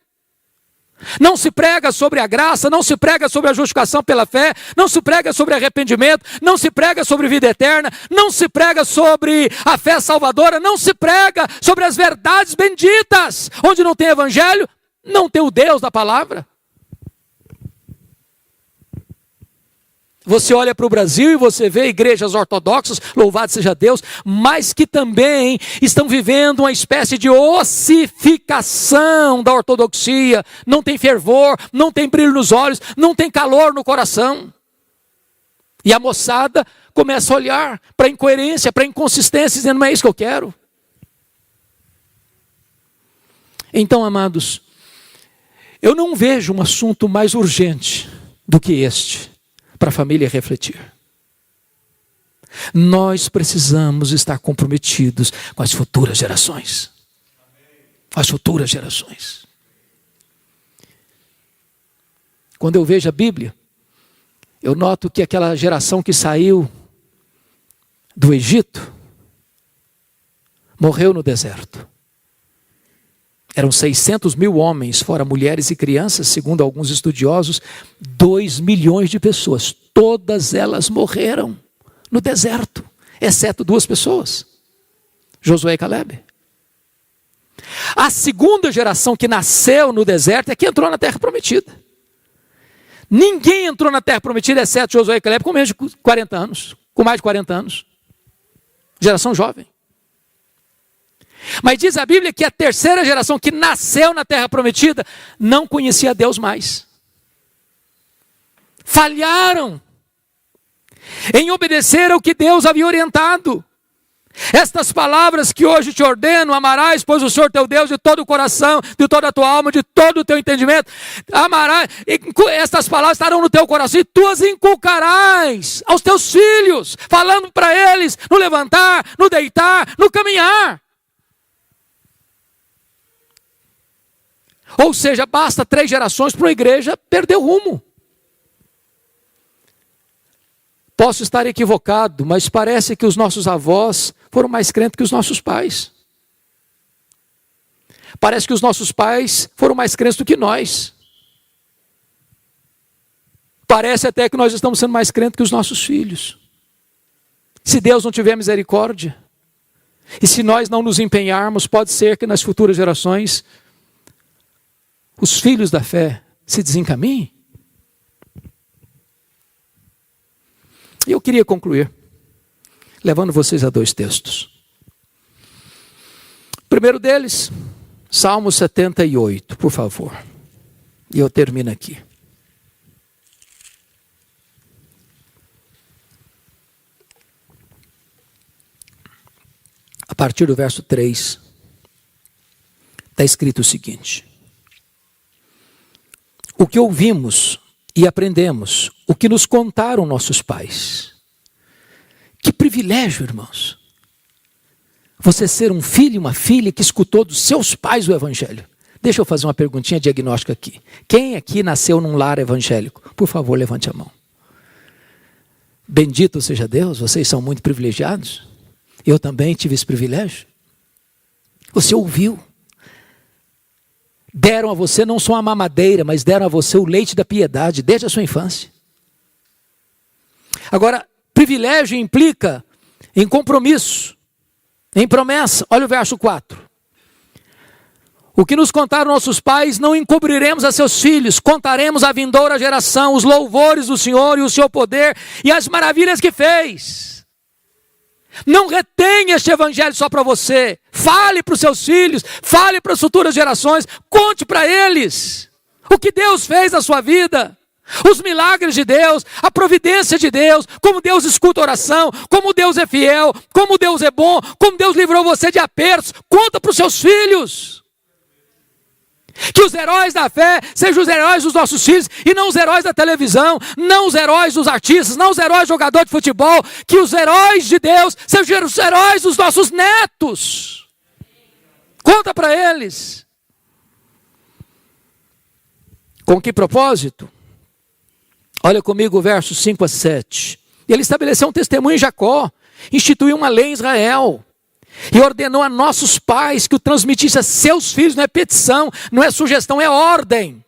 Não se prega sobre a graça, não se prega sobre a justificação pela fé, não se prega sobre arrependimento, não se prega sobre vida eterna, não se prega sobre a fé salvadora, não se prega sobre as verdades benditas. Onde não tem evangelho, não tem o Deus da palavra. Você olha para o Brasil e você vê igrejas ortodoxas, louvado seja Deus, mas que também estão vivendo uma espécie de ossificação da ortodoxia. Não tem fervor, não tem brilho nos olhos, não tem calor no coração. E a moçada começa a olhar para a incoerência, para a inconsistência, dizendo, não é isso que eu quero. Então, amados, eu não vejo um assunto mais urgente do que este, para a família refletir. Nós precisamos estar comprometidos com as futuras gerações. As futuras gerações. Quando eu vejo a Bíblia, eu noto que aquela geração que saiu do Egito morreu no deserto. Eram 600 mil homens, fora mulheres e crianças, segundo alguns estudiosos, 2 milhões de pessoas. Todas elas morreram no deserto, exceto 2 pessoas, Josué e Caleb. A segunda geração que nasceu no deserto é que entrou na terra prometida. Ninguém entrou na terra prometida, exceto Josué e Caleb, com menos de 40 anos, com mais de 40 anos. Geração jovem. Mas diz a Bíblia que a terceira geração que nasceu na terra prometida não conhecia Deus mais. Falharam em obedecer ao que Deus havia orientado. Estas palavras que hoje te ordeno, amarás, pois o Senhor teu Deus de todo o coração, de toda a tua alma, de todo o teu entendimento, amarás, estas palavras estarão no teu coração e tu as inculcarás aos teus filhos, falando para eles no levantar, no deitar, no caminhar. Ou seja, basta 3 gerações para uma igreja perder o rumo. Posso estar equivocado, mas parece que os nossos avós foram mais crentes que os nossos pais. Parece que os nossos pais foram mais crentes do que nós. Parece até que nós estamos sendo mais crentes que os nossos filhos. Se Deus não tiver misericórdia, e se nós não nos empenharmos, pode ser que nas futuras gerações os filhos da fé se desencaminhem. E eu queria concluir, levando vocês a 2 textos. O primeiro deles, Salmo 78, por favor. E eu termino aqui. A partir do verso 3, está escrito o seguinte: o que ouvimos e aprendemos, o que nos contaram nossos pais. Que privilégio, irmãos. Você ser um filho e uma filha que escutou dos seus pais o evangelho. Deixa eu fazer uma perguntinha diagnóstica aqui. Quem aqui nasceu num lar evangélico? Por favor, levante a mão. Bendito seja Deus, vocês são muito privilegiados. Eu também tive esse privilégio. Você ouviu. Deram a você não só a mamadeira, mas deram a você o leite da piedade desde a sua infância. Agora, privilégio implica em compromisso, em promessa. Olha o verso 4. O que nos contaram nossos pais, não encobriremos a seus filhos, contaremos à vindoura geração os louvores do Senhor e o seu poder e as maravilhas que fez. Não retenha este evangelho só para você. Fale para os seus filhos, fale para as futuras gerações, conte para eles o que Deus fez na sua vida, os milagres de Deus, a providência de Deus, como Deus escuta a oração, como Deus é fiel, como Deus é bom, como Deus livrou você de apertos. Conta para os seus filhos. Que os heróis da fé sejam os heróis dos nossos filhos e não os heróis da televisão, não os heróis dos artistas, não os heróis jogadores de futebol. Que os heróis de Deus sejam os heróis dos nossos netos. Conta para eles. Com que propósito? Olha comigo o verso 5 a 7. Ele estabeleceu um testemunho em Jacó instituiu uma lei em Israel e ordenou a nossos pais que o transmitisse a seus filhos. Não é petição, não é sugestão, é ordem,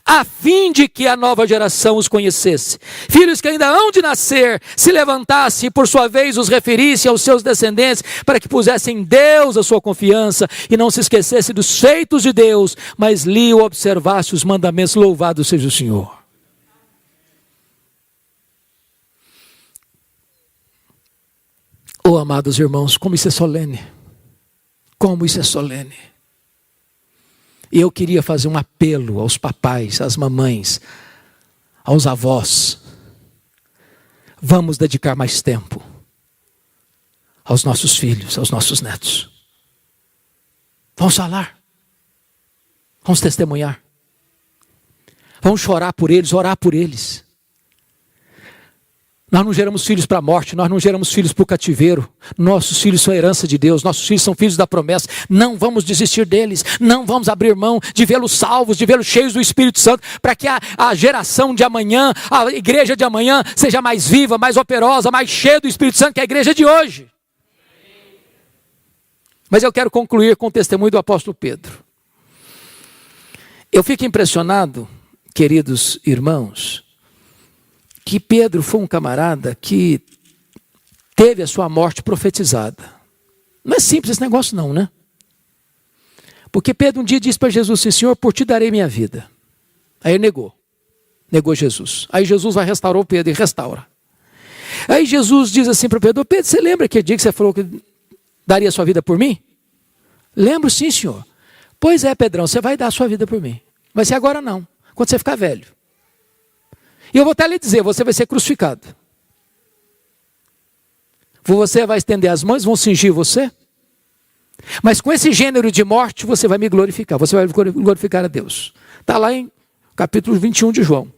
a fim de que a nova geração os conhecesse. Filhos que ainda hão de nascer, se levantasse e por sua vez os referisse aos seus descendentes, para que pusessem em Deus a sua confiança e não se esquecesse dos feitos de Deus, mas lhe observasse os mandamentos. Louvado seja o Senhor. Oh, amados irmãos, como isso é solene. Como isso é solene. E eu queria fazer um apelo aos papais, às mamães, aos avós. Vamos dedicar mais tempo aos nossos filhos, aos nossos netos. Vamos falar. Vamos testemunhar. Vamos chorar por eles, orar por eles. Nós não geramos filhos para a morte, nós não geramos filhos para o cativeiro. Nossos filhos são herança de Deus, nossos filhos são filhos da promessa. Não vamos desistir deles, não vamos abrir mão de vê-los salvos, de vê-los cheios do Espírito Santo, para que a geração de amanhã, a igreja de amanhã, seja mais viva, mais operosa, mais cheia do Espírito Santo que a igreja de hoje. Mas eu quero concluir com o testemunho do apóstolo Pedro. Eu fico impressionado, queridos irmãos, que Pedro foi um camarada que teve a sua morte profetizada. Não é simples esse negócio não, né? Porque Pedro um dia disse para Jesus assim: Senhor, por ti darei minha vida. Aí ele negou Jesus. Aí Jesus vai restaurar o Pedro e restaura. Aí Jesus diz assim para Pedro: Pedro, você lembra aquele dia que você falou que daria a sua vida por mim? Lembro sim, Senhor. Pois é, Pedrão, você vai dar a sua vida por mim. Vai ser agora não, quando você ficar velho. E eu vou até lhe dizer, você vai ser crucificado. Você vai estender as mãos, vão cingir você. Mas com esse gênero de morte, você vai me glorificar. Você vai glorificar a Deus. Está lá em capítulo 21 de João.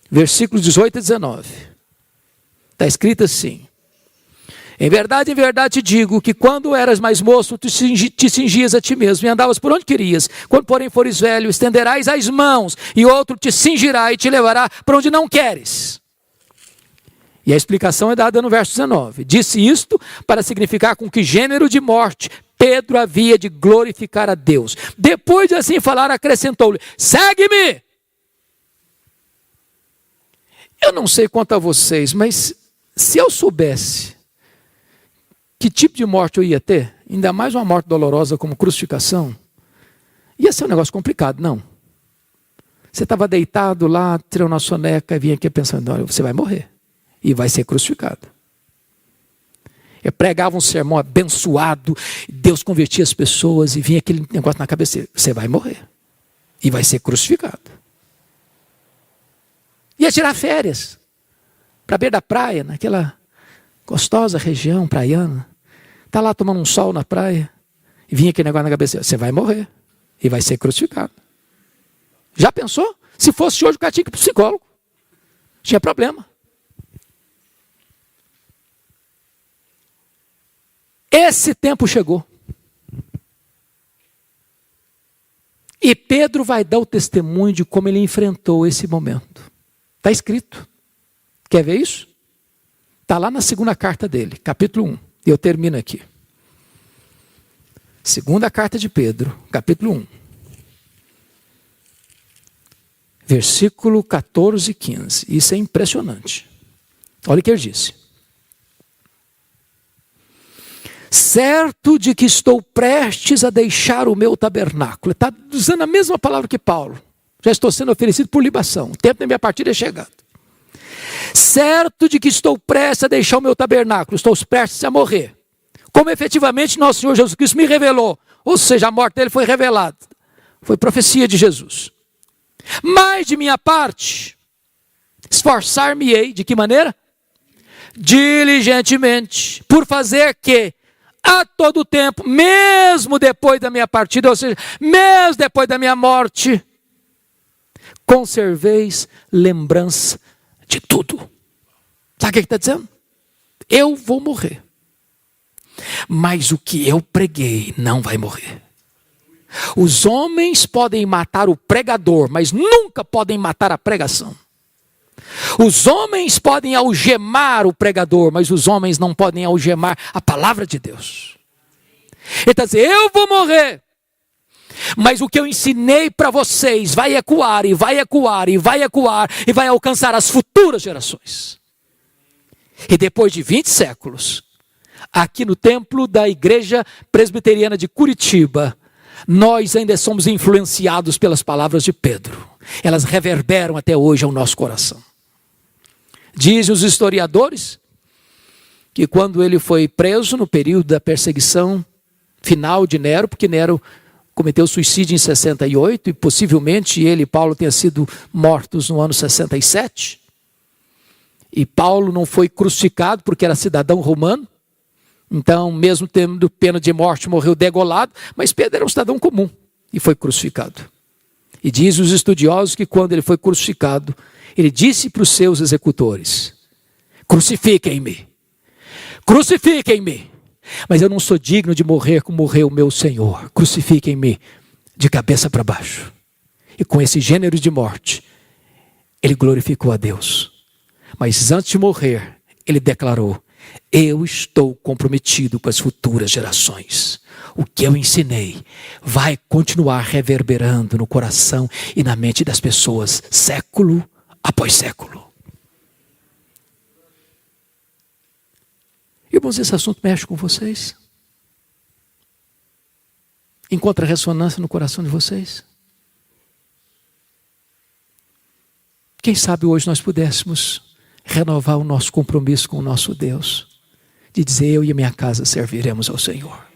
Versículos 18 e 19. Está escrito assim: em verdade te digo que quando eras mais moço, te cingias a ti mesmo e andavas por onde querias. Quando porém fores velho, estenderás as mãos e outro te cingirá e te levará para onde não queres. E a explicação é dada no verso 19. Disse isto para significar com que gênero de morte Pedro havia de glorificar a Deus. Depois de assim falar, acrescentou-lhe: segue-me! Eu não sei quanto a vocês, mas se eu soubesse que tipo de morte eu ia ter, ainda mais uma morte dolorosa como crucificação, ia ser um negócio complicado, não? Você estava deitado lá, tirou na soneca e vinha aqui pensando: olha, você vai morrer e vai ser crucificado. Eu pregava um sermão abençoado, Deus convertia as pessoas e vinha aquele negócio na cabeça: você vai morrer e vai ser crucificado. Ia tirar férias para beira da praia, naquela gostosa região praiana. Está lá tomando um sol na praia e vinha aquele negócio na cabeça: você vai morrer e vai ser crucificado. Já pensou? Se fosse hoje, o cara tinha que ir para o psicólogo. Tinha problema. Esse tempo chegou. E Pedro vai dar o testemunho de como ele enfrentou esse momento. Está escrito. Quer ver isso? Está lá na segunda carta dele, capítulo 1. E eu termino aqui. Segunda carta de Pedro, capítulo 1. Versículo 14 e 15. Isso é impressionante. Olha o que ele disse: certo de que estou prestes a deixar o meu tabernáculo. Está usando a mesma palavra que Paulo. Já estou sendo oferecido por libação. O tempo da minha partida é chegado. Certo de que estou prestes a deixar o meu tabernáculo, estou prestes a morrer, como efetivamente nosso Senhor Jesus Cristo me revelou. Ou seja, a morte dele foi revelada, foi profecia de Jesus. Mas de minha parte, esforçar-me-ei, de que maneira? Diligentemente, por fazer que a todo tempo, mesmo depois da minha partida, ou seja, mesmo depois da minha morte, conserveis lembrança de tudo. Sabe o que ele está dizendo? Eu vou morrer, mas o que eu preguei não vai morrer. Os homens podem matar o pregador, mas nunca podem matar a pregação. Os homens podem algemar o pregador, mas os homens não podem algemar a palavra de Deus. Ele está dizendo, eu vou morrer, mas o que eu ensinei para vocês vai ecoar, e vai ecoar, e vai ecoar, e vai alcançar as futuras gerações. E depois de 20 séculos, aqui no templo da Igreja Presbiteriana de Curitiba, nós ainda somos influenciados pelas palavras de Pedro. Elas reverberam até hoje ao nosso coração. Dizem os historiadores que quando ele foi preso no período da perseguição final de Nero, porque Nero cometeu suicídio em 68 e possivelmente ele e Paulo tenham sido mortos no ano 67. E Paulo não foi crucificado porque era cidadão romano. Então, mesmo tendo pena de morte, morreu degolado. Mas Pedro era um cidadão comum e foi crucificado. E diz os estudiosos que quando ele foi crucificado, ele disse para os seus executores, crucifiquem-me, crucifiquem-me. Mas eu não sou digno de morrer como morreu o meu Senhor. Crucifiquem-me de cabeça para baixo. E com esse gênero de morte, ele glorificou a Deus. Mas antes de morrer, ele declarou, eu estou comprometido com as futuras gerações. O que eu ensinei vai continuar reverberando no coração e na mente das pessoas, século após século. Irmãos, esse assunto mexe com vocês? Encontra ressonância no coração de vocês? Quem sabe hoje nós pudéssemos renovar o nosso compromisso com o nosso Deus, de dizer, eu e a minha casa serviremos ao Senhor.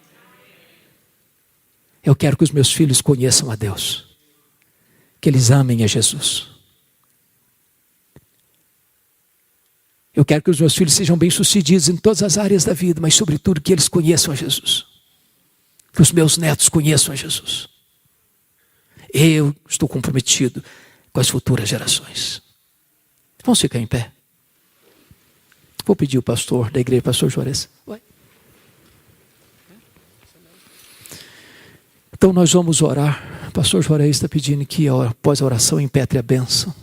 Eu quero que os meus filhos conheçam a Deus, que eles amem a Jesus. Eu quero que os meus filhos sejam bem-sucedidos em todas as áreas da vida, mas sobretudo que eles conheçam a Jesus. Que os meus netos conheçam a Jesus. Eu estou comprometido com as futuras gerações. Vamos ficar em pé. Vou pedir o pastor da igreja, pastor Juarez. Então nós vamos orar. O pastor Juarez está pedindo que após a oração impetre a bênção.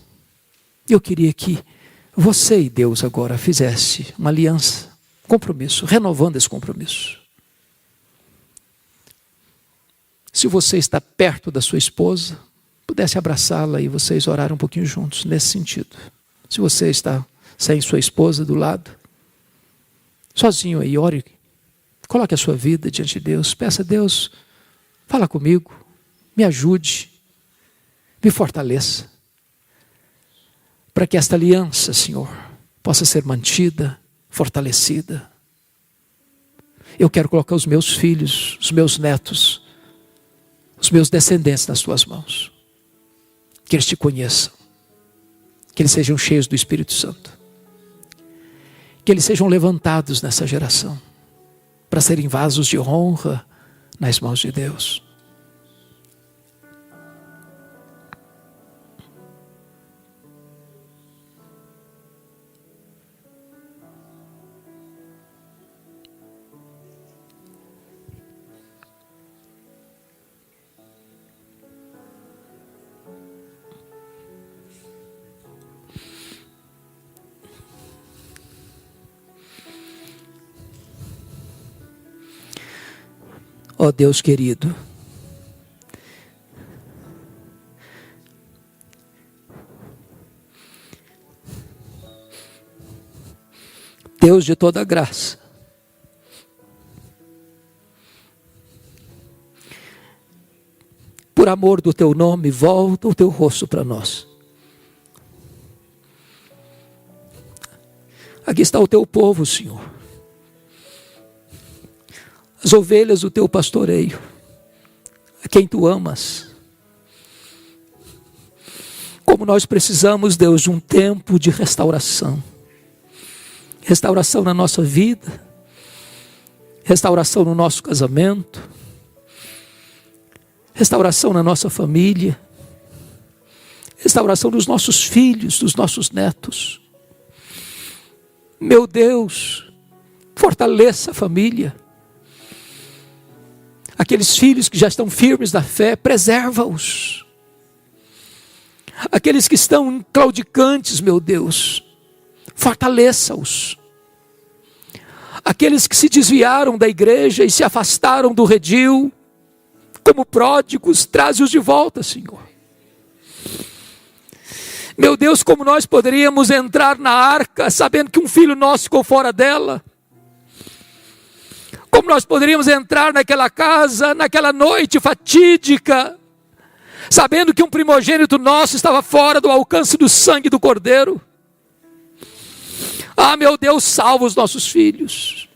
Eu queria que você e Deus agora fizesse uma aliança, um compromisso, renovando esse compromisso. Se você está perto da sua esposa, pudesse abraçá-la e vocês orarem um pouquinho juntos, nesse sentido. Se você está sem sua esposa do lado, sozinho aí, ore, coloque a sua vida diante de Deus, peça a Deus, fala comigo, me ajude, me fortaleça, para que esta aliança, Senhor, possa ser mantida, fortalecida. Eu quero colocar os meus filhos, os meus netos, os meus descendentes nas tuas mãos. Que eles te conheçam. Que eles sejam cheios do Espírito Santo. Que eles sejam levantados nessa geração, para serem vasos de honra nas mãos de Deus. Ó Deus querido, Deus de toda graça, por amor do teu nome, volta o teu rosto para nós. Aqui está o teu povo, Senhor. As ovelhas do teu pastoreio, a quem tu amas. Como nós precisamos, Deus, de um tempo de restauração. Restauração na nossa vida, restauração no nosso casamento, restauração na nossa família, restauração dos nossos filhos, dos nossos netos. Meu Deus, fortaleça a família. Aqueles filhos que já estão firmes na fé, preserva-os. Aqueles que estão claudicantes, meu Deus, fortaleça-os. Aqueles que se desviaram da igreja e se afastaram do redil, como pródigos, traze-os de volta, Senhor. Meu Deus, como nós poderíamos entrar na arca, sabendo que um filho nosso ficou fora dela? Como nós poderíamos entrar naquela casa, naquela noite fatídica, sabendo que um primogênito nosso estava fora do alcance do sangue do Cordeiro? Ah, meu Deus, salva os nossos filhos,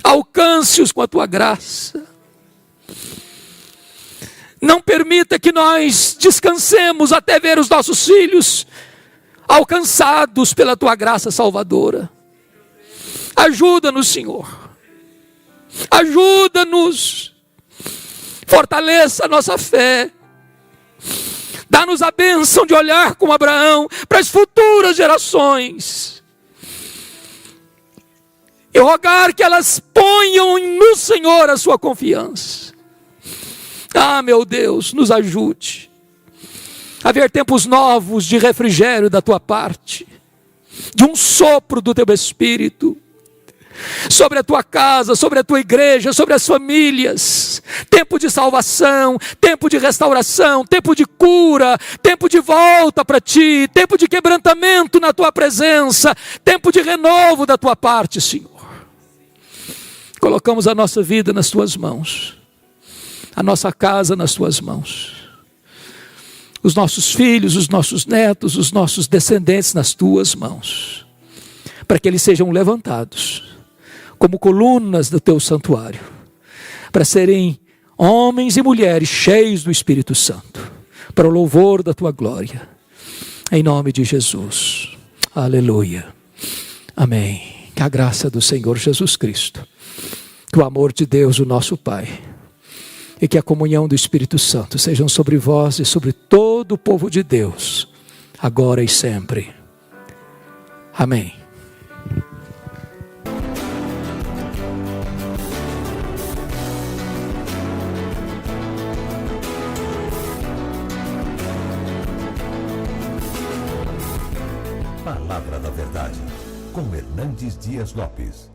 alcance-os com a tua graça. Não permita que nós descansemos até ver os nossos filhos alcançados pela tua graça salvadora. Ajuda-nos, Senhor. Ajuda-nos. Fortaleça a nossa fé. Dá-nos a bênção de olhar como Abraão para as futuras gerações. E rogar que elas ponham no Senhor a sua confiança. Ah, meu Deus, nos ajude a ver tempos novos de refrigério da tua parte, de um sopro do teu Espírito, sobre a tua casa, sobre a tua igreja, sobre as famílias. Tempo de salvação, tempo de restauração, tempo de cura, tempo de volta para ti, tempo de quebrantamento na tua presença, tempo de renovo da tua parte, Senhor. Colocamos a nossa vida nas tuas mãos, a nossa casa nas tuas mãos, os nossos filhos, os nossos netos, os nossos descendentes nas tuas mãos, para que eles sejam levantados como colunas do teu santuário, para serem homens e mulheres cheios do Espírito Santo, para o louvor da tua glória, em nome de Jesus. Aleluia. Amém. Que a graça do Senhor Jesus Cristo, que o amor de Deus, o nosso Pai, e que a comunhão do Espírito Santo sejam sobre vós e sobre todo o povo de Deus, agora e sempre. Amém. Palavra da Verdade, com Hernandes Dias Lopes.